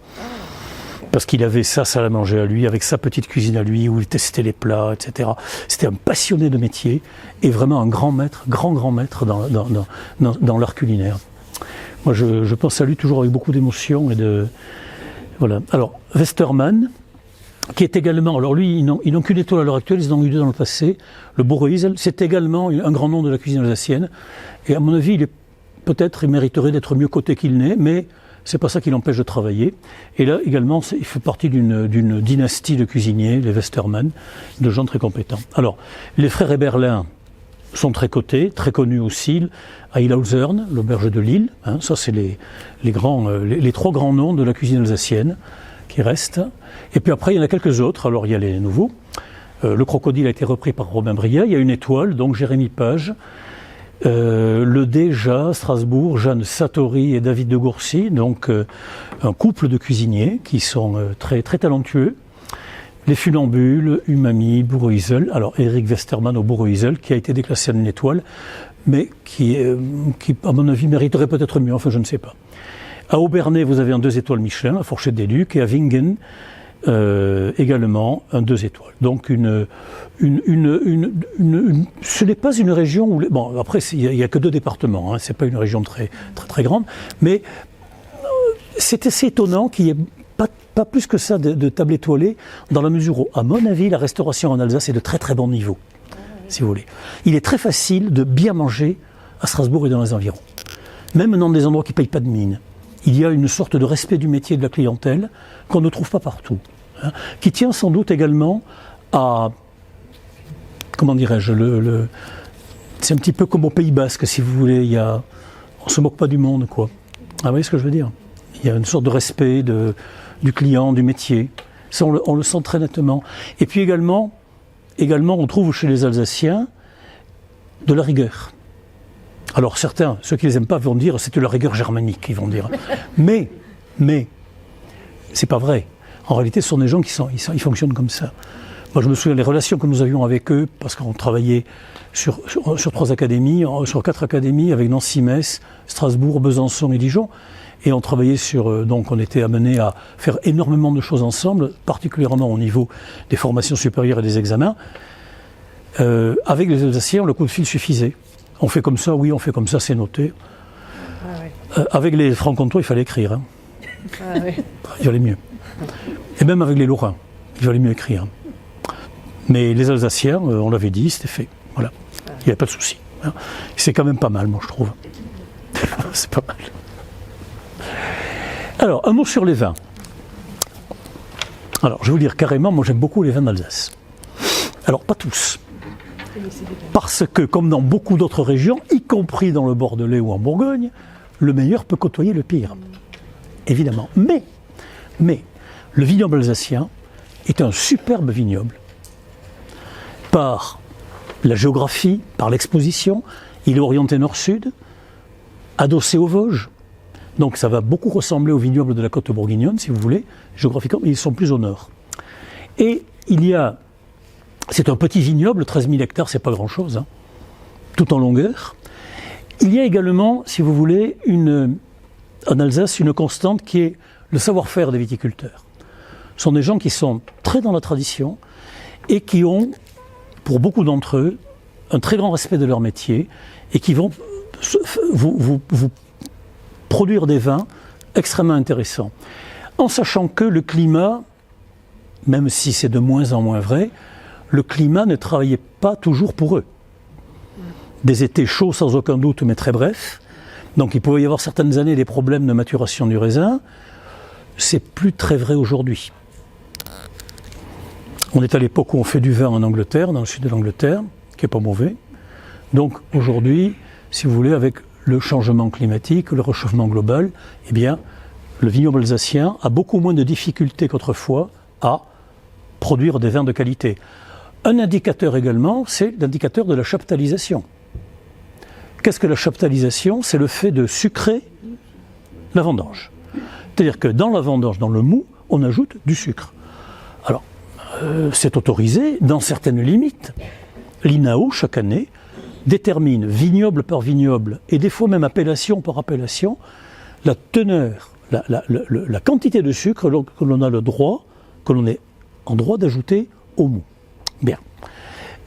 Parce qu'il avait sa salle à manger à lui, avec sa petite cuisine à lui, où il testait les plats, etc. C'était un passionné de métier, et vraiment un grand maître dans l'art culinaire. Moi, je pense à lui toujours avec beaucoup d'émotion et de... Voilà. Alors, Westermann, qui est également... Alors lui, ils n'ont qu'une étoile à l'heure actuelle, ils en ont eu 2 dans le passé. Le Bourreisel, c'est également un grand nom de la cuisine alsacienne. Et à mon avis, il mériterait d'être mieux coté qu'il n'est, mais... c'est pas ça qui l'empêche de travailler. Et là, également, il fait partie d'une dynastie de cuisiniers, les Westermann, de gens très compétents. Alors, les frères Eberlin sont très cotés, très connus aussi. À Illhausern, l'auberge de Lille, hein, ça c'est les 3 grands noms de la cuisine alsacienne qui restent. Et puis après, il y en a quelques autres. Alors, il y a les nouveaux. Le crocodile a été repris par Robin Briet. Il y a une étoile, donc Jérémy Page. Le déjà, Strasbourg, Jeanne Satori et David de Gourcy, donc un couple de cuisiniers qui sont très, très talentueux. Les Funambules, Umami, Bourreisel. Alors Eric Westermann au Bourreisel, qui a été déclassé en une étoile, mais qui à mon avis, mériterait peut-être mieux, enfin je ne sais pas. À Aubernais, vous avez un 2 étoiles Michelin, la Fourchette des Ducs, et à Wingen, également un 2 étoiles. Donc ce n'est pas une région où... Bon, après, il n'y a que 2 départements, hein, c'est pas une région très, très, très grande, mais c'est assez étonnant qu'il n'y ait pas plus que ça de table étoilée, dans la mesure où, à mon avis, la restauration en Alsace est de très très bon niveau, si vous voulez. Il est très facile de bien manger à Strasbourg et dans les environs, même dans des endroits qui ne payent pas de mine. Il y a une sorte de respect du métier de la clientèle qu'on ne trouve pas partout, hein, qui tient sans doute également à, comment dirais-je, c'est un petit peu comme au Pays Basque, si vous voulez, on ne se moque pas du monde, quoi. Ah, vous voyez ce que je veux dire? Il y a une sorte de respect du client, du métier. Ça, on le sent très nettement. Et puis également, on trouve chez les Alsaciens de la rigueur. Alors certains, ceux qui les aiment pas, vont dire c'est de la rigueur germanique, ils vont dire. Mais, c'est pas vrai. En réalité, ce sont des gens ils fonctionnent comme ça. Moi, je me souviens des relations que nous avions avec eux, parce qu'on travaillait sur 3 académies, sur 4 académies, avec Nancy, Metz, Strasbourg, Besançon et Dijon. Et on travaillait donc on était amenés à faire énormément de choses ensemble, particulièrement au niveau des formations supérieures et des examens. Avec les Alsaciens, le coup de fil suffisait. On fait comme ça, oui, on fait comme ça, c'est noté. Ah ouais. Avec les francs-comtois, il fallait écrire. Hein. Ah ouais. Il fallait mieux. Et même avec les Lorrains. il valait mieux écrire. Mais les Alsaciens, on l'avait dit, c'était fait. Voilà. Il n'y avait pas de souci. Hein. C'est quand même pas mal, moi, je trouve. C'est pas mal. Alors, un mot sur les vins. Alors, je vais vous dire carrément, moi j'aime beaucoup les vins d'Alsace. Alors, pas tous. Parce que, comme dans beaucoup d'autres régions, y compris dans le Bordelais ou en Bourgogne, le meilleur peut côtoyer le pire. Évidemment. Mais, le vignoble alsacien est un superbe vignoble. Par la géographie, par l'exposition, il est orienté nord-sud, adossé aux Vosges. Donc ça va beaucoup ressembler aux vignobles de la côte bourguignonne, si vous voulez, géographiquement, mais ils sont plus au nord. Et c'est un petit vignoble, 13 000 hectares, c'est pas grand-chose, hein, tout en longueur. Il y a également, si vous voulez, en Alsace, une constante qui est le savoir-faire des viticulteurs. Ce sont des gens qui sont très dans la tradition et qui ont, pour beaucoup d'entre eux, un très grand respect de leur métier et qui vont vous produire des vins extrêmement intéressants. En sachant que le climat, même si c'est de moins en moins vrai, le climat ne travaillait pas toujours pour eux. Des étés chauds sans aucun doute, mais très brefs. Donc il pouvait y avoir certaines années des problèmes de maturation du raisin. C'est plus très vrai aujourd'hui. On est à l'époque où on fait du vin en Angleterre, dans le sud de l'Angleterre, qui n'est pas mauvais. Donc aujourd'hui, si vous voulez, avec le changement climatique, le réchauffement global, eh bien, le vignoble alsacien a beaucoup moins de difficultés qu'autrefois à produire des vins de qualité. Un indicateur également, c'est l'indicateur de la chaptalisation. Qu'est-ce que la chaptalisation? C'est le fait de sucrer la vendange. C'est-à-dire que dans la vendange, dans le mou, on ajoute du sucre. Alors, c'est autorisé dans certaines limites. L'INAO, chaque année, détermine vignoble par vignoble, et des fois même appellation par appellation, la teneur, la quantité de sucre que l'on a le droit, que l'on est en droit d'ajouter au mou. Bien.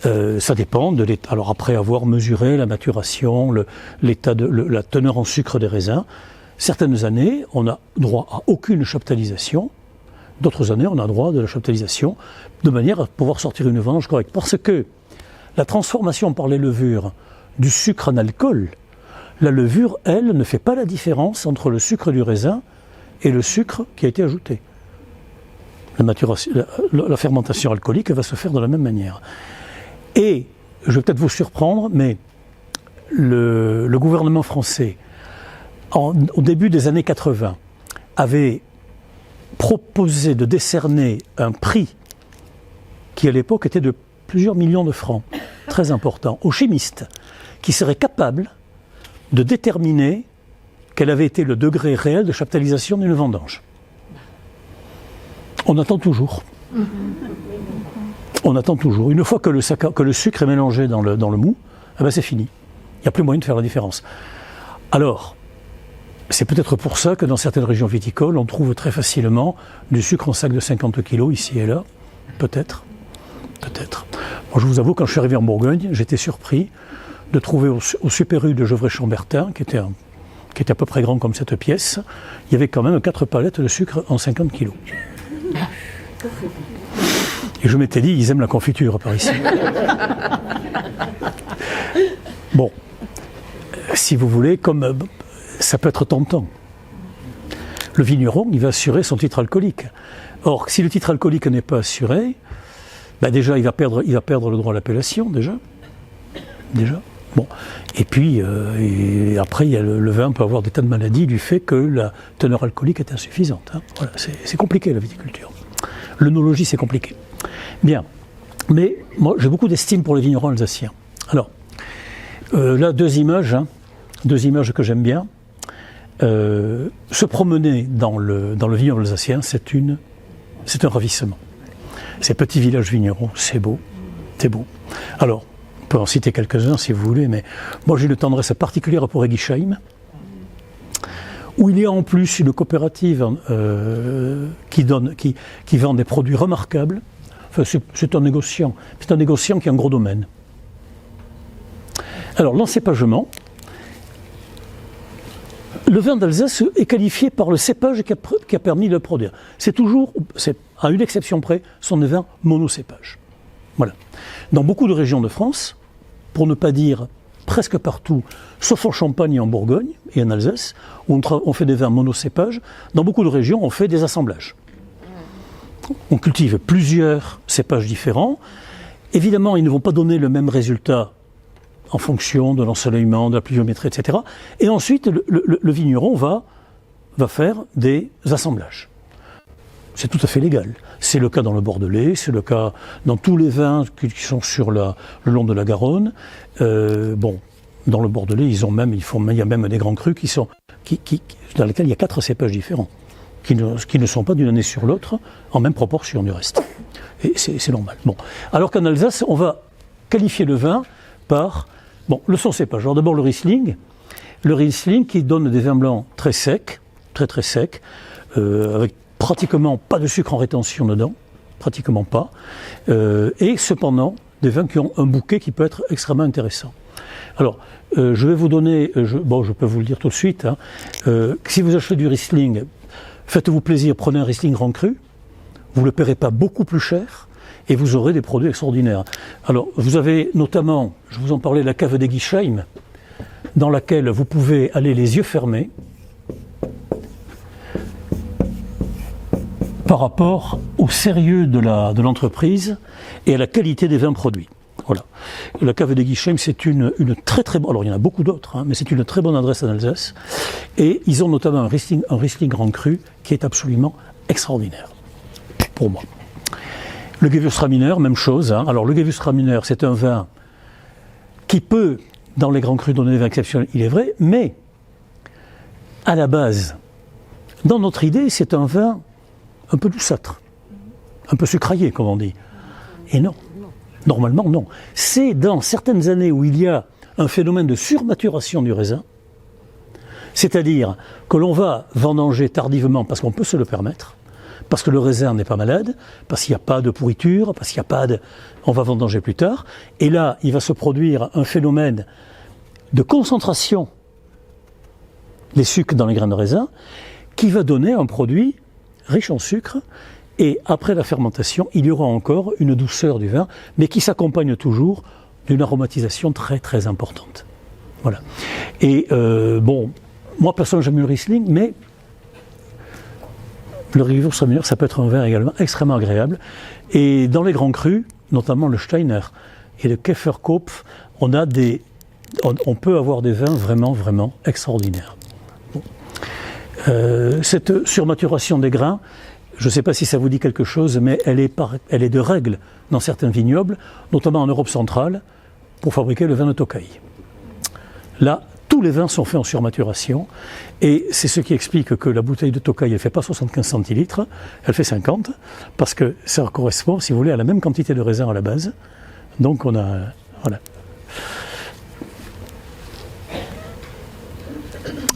Ça dépend de l'état. Alors après avoir mesuré la maturation, l'état de la teneur en sucre des raisins, certaines années, on a droit à aucune chaptalisation. D'autres années, on a droit de la chaptalisation de manière à pouvoir sortir une vendange correcte. Parce que la transformation par les levures du sucre en alcool, la levure, elle, ne fait pas la différence entre le sucre du raisin et le sucre qui a été ajouté. La fermentation alcoolique va se faire de la même manière. Et, je vais peut-être vous surprendre, mais le gouvernement français, au début des années 80, avait proposé de décerner un prix qui, à l'époque, était de plusieurs millions de francs, très important, aux chimistes, qui seraient capables de déterminer quel avait été le degré réel de chaptalisation d'une vendange. On attend toujours. On attend toujours. Une fois que le sucre est mélangé dans le mou, eh ben c'est fini. Il n'y a plus moyen de faire la différence. Alors, c'est peut-être pour ça que dans certaines régions viticoles, on trouve très facilement du sucre en sac de 50 kg ici et là. Peut-être. Peut-être. Moi, je vous avoue, quand je suis arrivé en Bourgogne, j'étais surpris de trouver au Super U de Gevrey-Chambertin, qui était à peu près grand comme cette pièce, il y avait quand même 4 palettes de sucre en 50 kg. Et je m'étais dit, ils aiment la confiture par ici. Bon, si vous voulez, comme ça peut être tentant. Le vigneron, il va assurer son titre alcoolique. Or, si le titre alcoolique n'est pas assuré, ben déjà, il va perdre le droit à l'appellation, déjà. Bon. Et puis, et après, le vin peut avoir des tas de maladies du fait que la teneur alcoolique est insuffisante. Hein. Voilà, c'est compliqué, la viticulture. L'œnologie, c'est compliqué. Bien. Mais moi, j'ai beaucoup d'estime pour les vignerons alsaciens. Alors, là, deux images que j'aime bien. Se promener dans le vignoble alsacien, c'est un ravissement. Ces petits villages vignerons, c'est beau. Alors, on peut en citer quelques-uns si vous voulez, mais moi j'ai une tendresse particulière pour Egisheim, où il y a en plus une coopérative qui vend des produits remarquables. Enfin, c'est un négociant qui a un gros domaine. Alors, l'encépagement, le vin d'Alsace est qualifié par le cépage qui a permis de le produire. C'est à une exception près, sont des vins monocépages. Voilà. Dans beaucoup de régions de France, pour ne pas dire presque partout, sauf en Champagne et en Bourgogne et en Alsace, où on fait des vins monocépages, dans beaucoup de régions, on fait des assemblages. On cultive plusieurs cépages différents. Évidemment, ils ne vont pas donner le même résultat en fonction de l'ensoleillement, de la pluviométrie, etc. Et ensuite, le vigneron va faire des assemblages. C'est tout à fait légal. C'est le cas dans le Bordelais, c'est le cas dans tous les vins qui sont sur le long de la Garonne. Dans le Bordelais, il y a même des grands crus dans lesquels il y a 4 cépages différents, qui ne sont pas d'une année sur l'autre en même proportion du reste. Et c'est normal. Bon. Alors qu'en Alsace, on va qualifier le vin par le son cépage. Alors d'abord le Riesling qui donne des vins blancs très secs, très très secs, avec pratiquement pas de sucre en rétention dedans, pratiquement pas, et cependant des vins qui ont un bouquet qui peut être extrêmement intéressant. Alors, je vais vous donner, je peux vous le dire tout de suite, si vous achetez du Riesling, faites-vous plaisir, prenez un Riesling Grand Cru, vous ne le paierez pas beaucoup plus cher, et vous aurez des produits extraordinaires. Alors, vous avez notamment, je vous en parlais, la cave d'Egisheim, dans laquelle vous pouvez aller les yeux fermés, par rapport au sérieux de l'entreprise et à la qualité des vins produits. Voilà. La cave d'Egisheim, c'est une très très bonne, alors il y en a beaucoup d'autres, mais c'est une très bonne adresse en Alsace, et ils ont notamment un Riesling Grand Cru qui est absolument extraordinaire, pour moi. Le Gewürztraminer, même chose. Alors le Gewürztraminer, c'est un vin qui peut, dans les grands crus, donner des vins exceptionnels, il est vrai, mais à la base, dans notre idée, c'est un vin un peu douceâtre, un peu sucraillé, comme on dit. Et non, normalement non. C'est dans certaines années où il y a un phénomène de surmaturation du raisin, c'est-à-dire que l'on va vendanger tardivement parce qu'on peut se le permettre, parce que le raisin n'est pas malade, parce qu'il n'y a pas de pourriture, parce qu'il n'y a pas de... On va vendanger plus tard. Et là, il va se produire un phénomène de concentration des sucres dans les grains de raisin qui va donner un produit riche en sucre. Et après la fermentation, il y aura encore une douceur du vin, mais qui s'accompagne toujours d'une aromatisation très très importante. Voilà. Et moi personnellement j'aime le Riesling, mais le Gewürztraminer, ça peut être un vin également extrêmement agréable. Et dans les grands crus, notamment le Steiner et le Käferkopf, on peut avoir des vins vraiment, vraiment extraordinaires. Bon. Cette surmaturation des grains, je ne sais pas si ça vous dit quelque chose, mais elle est de règle dans certains vignobles, notamment en Europe centrale, pour fabriquer le vin de Tokai. Là, tous les vins sont faits en surmaturation, et c'est ce qui explique que la bouteille de Tokai, elle ne fait pas 75 centilitres, elle fait 50, parce que ça correspond, si vous voulez, à la même quantité de raisin à la base. Donc on a... Voilà.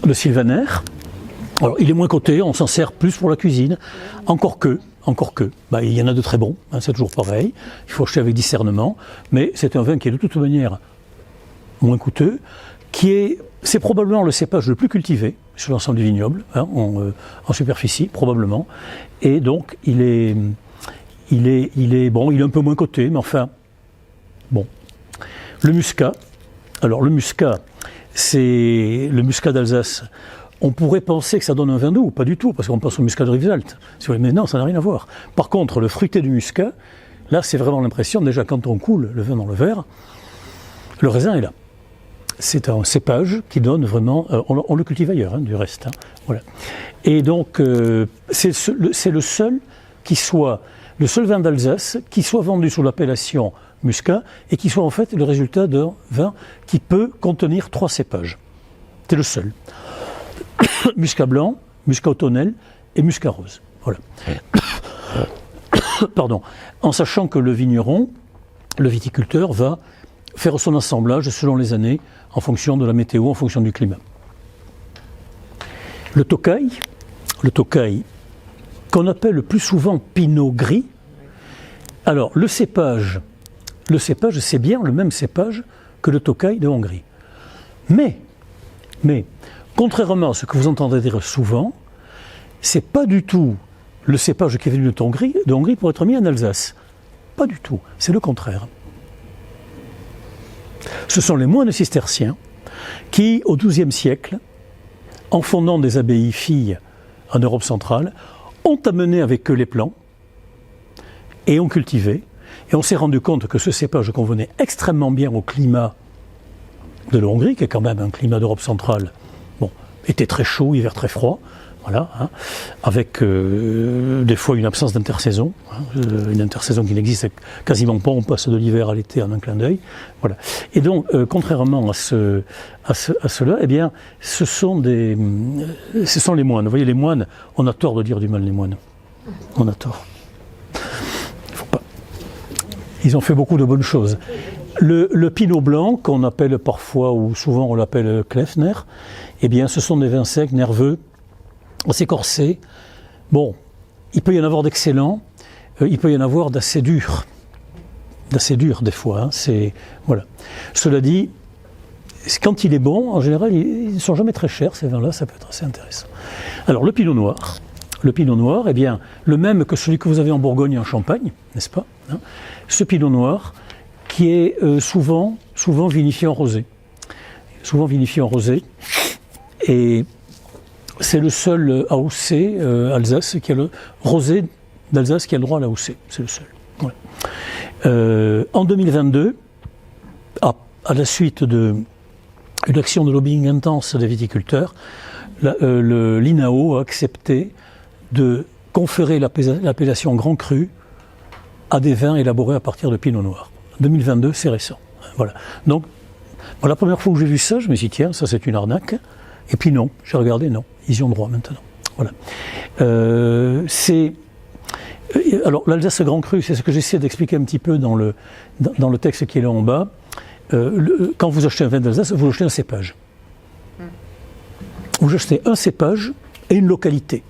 Le Sylvaner, alors il est moins coté, on s'en sert plus pour la cuisine, encore que, il y en a de très bons, c'est toujours pareil, il faut acheter avec discernement, mais c'est un vin qui est de toute manière moins coûteux, c'est probablement le cépage le plus cultivé sur l'ensemble du vignoble, en superficie, probablement, et donc il est un peu moins coté, mais enfin, bon. Le muscat, alors le muscat d'Alsace, on pourrait penser que ça donne un vin doux, pas du tout, parce qu'on pense au muscat de Rivesaltes, mais non, ça n'a rien à voir. Par contre, le fruité du muscat, là c'est vraiment l'impression, déjà quand on coule le vin dans le verre, le raisin est là. C'est un cépage qui donne vraiment, on le cultive ailleurs, du reste. Voilà. Et donc, c'est le seul vin d'Alsace qui soit vendu sous l'appellation muscat et qui soit en fait le résultat d'un vin qui peut contenir 3 cépages. C'est le seul. Muscat blanc, muscat automnel et muscat rose. Voilà. Pardon. En sachant que le vigneron, le viticulteur, va faire son assemblage selon les années, en fonction de la météo, en fonction du climat. Le Tokai, qu'on appelle le plus souvent Pinot Gris. Alors, le cépage, c'est bien le même cépage que le Tokai de Hongrie. Mais, contrairement à ce que vous entendez dire souvent, c'est pas du tout le cépage qui est venu de Hongrie pour être mis en Alsace. Pas du tout, c'est le contraire. Ce sont les moines cisterciens qui, au XIIe siècle, en fondant des abbayes filles en Europe centrale, ont amené avec eux les plants et ont cultivé. Et on s'est rendu compte que ce cépage convenait extrêmement bien au climat de la Hongrie, qui est quand même un climat d'Europe centrale, été très chaud, hiver très froid, voilà, avec des fois une absence d'intersaison, une intersaison qui n'existe quasiment pas, on passe de l'hiver à l'été en un clin d'œil, voilà. Et donc, contrairement à cela, eh bien, ce sont les moines. Vous voyez, les moines, on a tort de dire du mal des moines, on a tort. Il faut pas. Ils ont fait beaucoup de bonnes choses. Le pinot blanc, qu'on appelle parfois, ou souvent on l'appelle Kleffner, eh bien, ce sont des vins secs, nerveux, assez corsés. Bon, il peut y en avoir d'excellents, il peut y en avoir d'assez durs des fois. Voilà. Cela dit, quand il est bon, en général, ils ne sont jamais très chers, ces vins-là, ça peut être assez intéressant. Alors, le pinot noir, eh bien, le même que celui que vous avez en Bourgogne et en Champagne, n'est-ce pas, ce pinot noir, qui est souvent vinifié en rosé. Et c'est le seul AOC Alsace qui a le rosé d'Alsace qui a le droit à l'AOC. C'est le seul. Ouais. En 2022, à la suite d'une action de lobbying intense des viticulteurs, l'INAO a accepté de conférer l'appellation Grand Cru à des vins élaborés à partir de Pinot Noir. 2022, c'est récent. Voilà. Donc, la première fois que j'ai vu ça, je me suis dit, tiens, ça c'est une arnaque. Et puis non, j'ai regardé, non, ils y ont droit maintenant. Voilà. Alors, l'Alsace Grand Cru, c'est ce que j'essaie d'expliquer un petit peu dans le texte qui est là en bas. Quand vous achetez un vin d'Alsace, vous achetez un cépage. Vous achetez un cépage et une localité.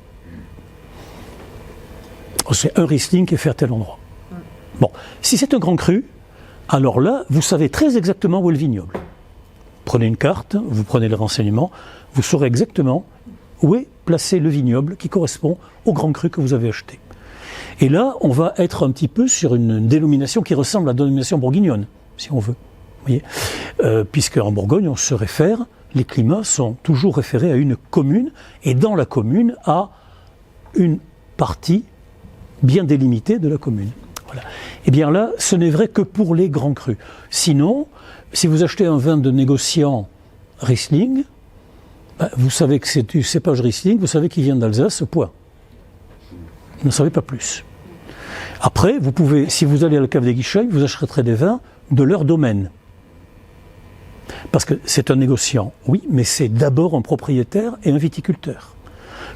C'est un Riesling qui est fait à tel endroit. Bon, si c'est un Grand Cru, alors là, vous savez très exactement où est le vignoble. Prenez une carte, vous prenez les renseignements, vous saurez exactement où est placé le vignoble qui correspond au Grand Cru que vous avez acheté. Et là, on va être un petit peu sur une dénomination qui ressemble à la dénomination bourguignonne, si on veut. Vous voyez, puisque en Bourgogne, on se réfère, les climats sont toujours référés à une commune, et dans la commune, à une partie bien délimitée de la commune. Voilà. Et bien là, ce n'est vrai que pour les grands crus. Sinon, si vous achetez un vin de négociant Riesling, vous savez que c'est du cépage Riesling, vous savez qu'il vient d'Alsace, point. Vous ne savez pas plus. Après, vous pouvez, si vous allez à la cave des Guicheilles, vous achèterez des vins de leur domaine. Parce que c'est un négociant, oui, mais c'est d'abord un propriétaire et un viticulteur.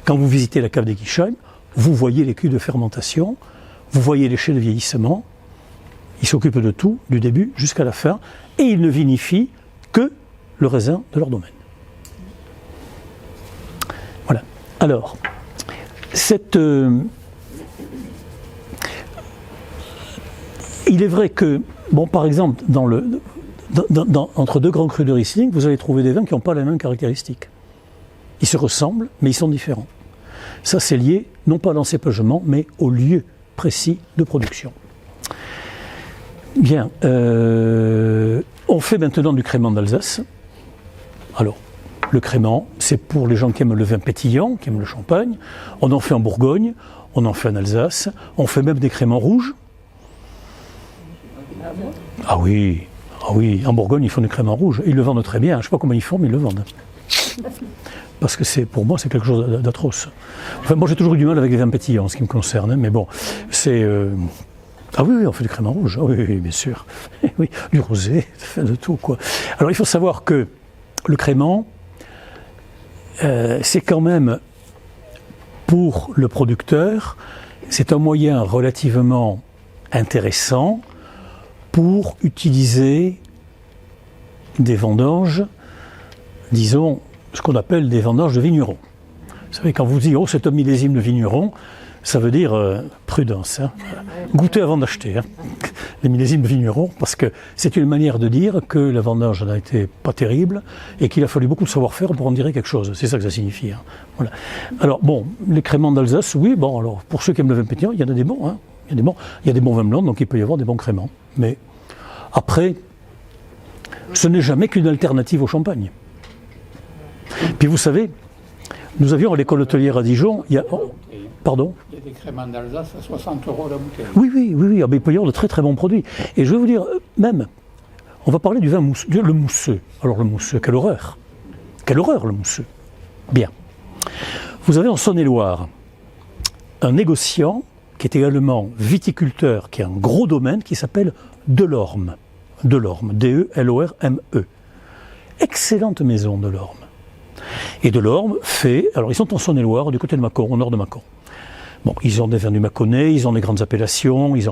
Quand vous visitez la cave des Guicheilles, vous voyez les cuves de fermentation, vous voyez les chais de vieillissement, ils s'occupent de tout, du début jusqu'à la fin, et ils ne vinifient que le raisin de leur domaine. Voilà. Alors, il est vrai que, bon, par exemple, entre deux grands crus de Riesling, vous allez trouver des vins qui n'ont pas les mêmes caractéristiques. Ils se ressemblent, mais ils sont différents. Ça, c'est lié, non pas à l'encépagement, mais au lieu précis de production. Bien, on fait maintenant du crément d'Alsace. Alors, le crément, c'est pour les gens qui aiment le vin pétillant, qui aiment le champagne. On en fait en Bourgogne, on en fait en Alsace, on fait même des créments rouges. Ah oui, en Bourgogne, ils font du crément rouge. Ils le vendent très bien, je ne sais pas comment ils font, mais ils le vendent. Parce que pour moi, c'est quelque chose d'atroce. Enfin, moi, j'ai toujours eu du mal avec les vins pétillants, en ce qui me concerne, mais bon, c'est... Ah oui, on fait du crément rouge, oui, bien sûr. Oui, du rosé, de tout, quoi. Alors, il faut savoir que le crément, c'est quand même, pour le producteur, c'est un moyen relativement intéressant pour utiliser des vendanges, disons, ce qu'on appelle des vendanges de vignerons. Vous savez, quand vous dites « oh, c'est un millésime de vigneron », Ça veut dire prudence. Hein. Goûter avant d'acheter. Hein. Les millésimes vignerons, parce que c'est une manière de dire que la vendange n'a été pas terrible et qu'il a fallu beaucoup de savoir-faire pour en dire quelque chose. C'est ça que ça signifie. Hein. Voilà. Alors bon, les créments d'Alsace, oui, bon, alors pour ceux qui aiment le vin pétillant, il y en a des bons. Hein. Il y a des bons vins blancs, donc il peut y avoir des bons créments. Mais après, ce n'est jamais qu'une alternative au champagne. Puis vous savez, nous avions à l'école hôtelière à Dijon, Pardon ? Il y a des créments d'Alsace à 60 € la bouteille. Oui, ah ben, il peut y avoir de très très bons produits. Et je vais vous dire, même, on va parler du vin mousseux, le mousseux. Alors le mousseux, quelle horreur le mousseux. Bien. Vous avez en Saône-et-Loire un négociant qui est également viticulteur, qui a un gros domaine, qui s'appelle Delorme. Delorme, D-E-L-O-R-M-E. Excellente maison, Delorme. Et Delorme fait... Alors, ils sont en Saône-et-Loire, du côté de Mâcon, au nord de Mâcon. Bon, ils ont des vins du Mâconnais, ils ont des grandes appellations, Et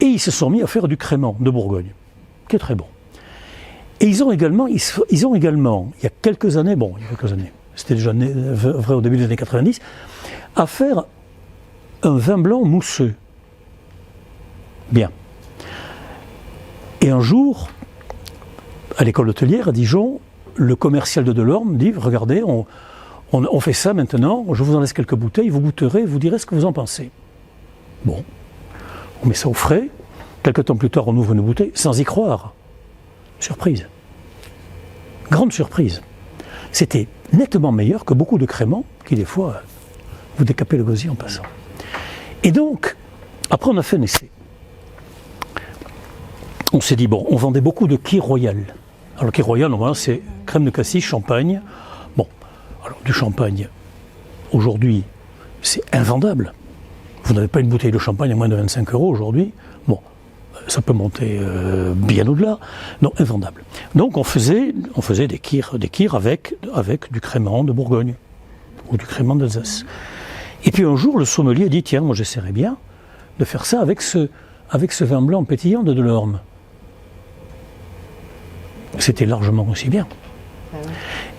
ils se sont mis à faire du crément de Bourgogne, qui est très bon. Et ils ont également, il y a quelques années, c'était déjà vrai au début des années 90, à faire un vin blanc mousseux. Bien. Et un jour, à l'école hôtelière à Dijon, le commercial de Delorme dit, regardez, on fait ça maintenant, je vous en laisse quelques bouteilles, vous goûterez, vous direz ce que vous en pensez. Bon, on met ça au frais, quelques temps plus tard on ouvre une bouteille, sans y croire. Surprise. Grande surprise. C'était nettement meilleur que beaucoup de créments qui des fois vous décapez le gosier en passant. Et donc, après on a fait un essai. On s'est dit, bon, on vendait beaucoup de Kir Royal. Alors le Kir Royal, normalement, c'est crème de cassis, champagne. Bon, alors du champagne, aujourd'hui, c'est invendable. Vous n'avez pas une bouteille de champagne à moins de 25 € aujourd'hui. Bon, ça peut monter bien au-delà. Non, invendable. Donc on faisait des Kirs avec du crément de Bourgogne ou du crément d'Alsace. Et puis un jour, le sommelier dit, tiens, moi j'essaierais bien de faire ça avec ce vin blanc pétillant de Delorme. C'était largement aussi bien.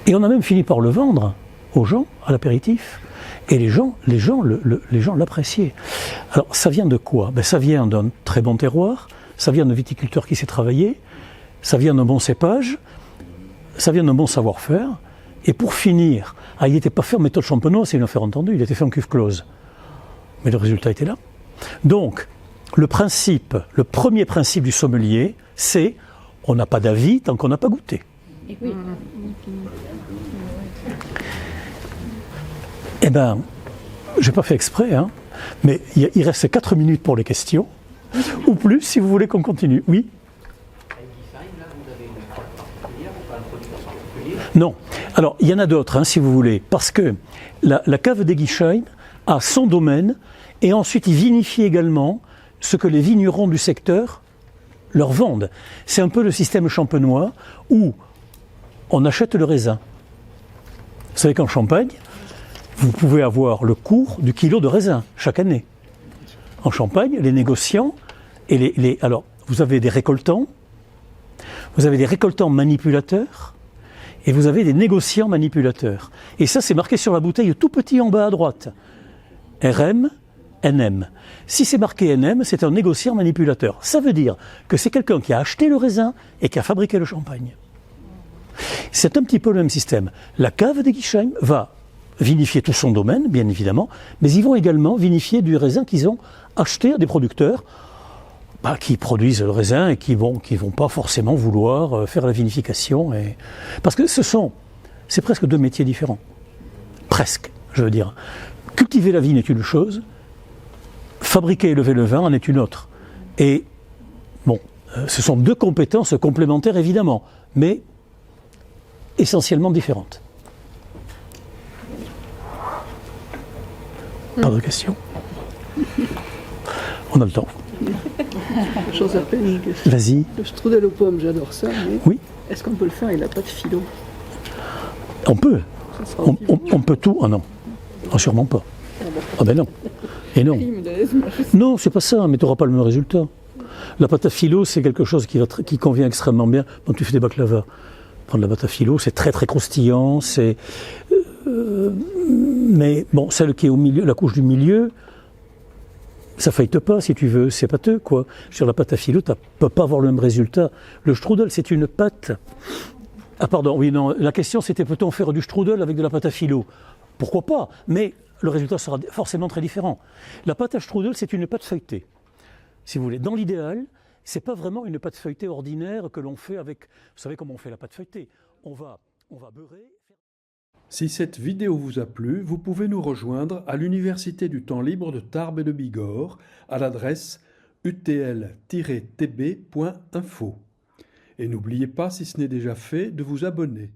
Et on a même fini par le vendre aux gens, à l'apéritif. Et les gens l'appréciaient. Alors, ça vient de quoi ? Ça vient d'un très bon terroir, ça vient d'un viticulteur qui s'est travaillé, ça vient d'un bon cépage, ça vient d'un bon savoir-faire. Et pour finir, il n'était pas fait en méthode champenoise, c'est une affaire entendue, il était fait en cuve close. Mais le résultat était là. Donc, le premier principe du sommelier, c'est on n'a pas d'avis tant qu'on n'a pas goûté. Oui. Eh bien, je n'ai pas fait exprès, hein, mais il reste 4 minutes pour les questions, ou plus si vous voulez qu'on continue. Oui ? Non. Alors, il y en a d'autres, hein, si vous voulez, parce que la cave d'Egisheim a son domaine, et ensuite il vinifie également ce que les vignerons du secteur leur vendent. C'est un peu le système champenois où on achète le raisin. Vous savez qu'en Champagne, vous pouvez avoir le cours du kilo de raisin chaque année. En Champagne, les négociants, alors vous avez des récoltants manipulateurs, et vous avez des négociants manipulateurs. Et ça, c'est marqué sur la bouteille tout petit en bas à droite. RM, NM. Si c'est marqué NM, c'est un négociant manipulateur. Ça veut dire que c'est quelqu'un qui a acheté le raisin et qui a fabriqué le champagne. C'est un petit peu le même système. La cave d'Egisheim va vinifier tout son domaine, bien évidemment, mais ils vont également vinifier du raisin qu'ils ont acheté à des producteurs qui produisent le raisin et qui vont pas forcément vouloir faire la vinification. Parce que c'est presque deux métiers différents. Presque, je veux dire. Cultiver la vigne est une chose, fabriquer et lever le vin en est une autre. Et bon, ce sont deux compétences complémentaires évidemment, mais essentiellement différentes. Pas de questions ? On a le temps. J'ose à peine une question. Vas-y. Le strudel aux pommes, j'adore ça, mais Oui. Est-ce qu'on peut le faire avec la pâte philo ? On peut. Ça sera On peut tout. Ah non. Ah, sûrement pas. Ah ben non. Et non. Non, c'est pas ça, mais tu n'auras pas le même résultat. La pâte à philo, c'est quelque chose qui convient extrêmement bien quand tu fais des baklavas. Prendre la pâte à philo, c'est très très croustillant, mais bon, celle qui est au milieu, la couche du milieu, Ça feuillete pas, si tu veux, c'est pâteux, quoi. Sur la pâte à filo, tu ne peux pas avoir le même résultat. Le strudel, c'est une pâte. Ah, pardon, oui, non, la question c'était peut-on faire du strudel avec de la pâte à filo? Pourquoi pas? Mais le résultat sera forcément très différent. La pâte à strudel, c'est une pâte feuilletée, si vous voulez. Dans l'idéal, c'est pas vraiment une pâte feuilletée ordinaire que l'on fait avec. Vous savez comment on fait la pâte feuilletée? On va beurrer. Si cette vidéo vous a plu, vous pouvez nous rejoindre à l'Université du temps libre de Tarbes et de Bigorre à l'adresse utl-tb.info. Et n'oubliez pas, si ce n'est déjà fait, de vous abonner.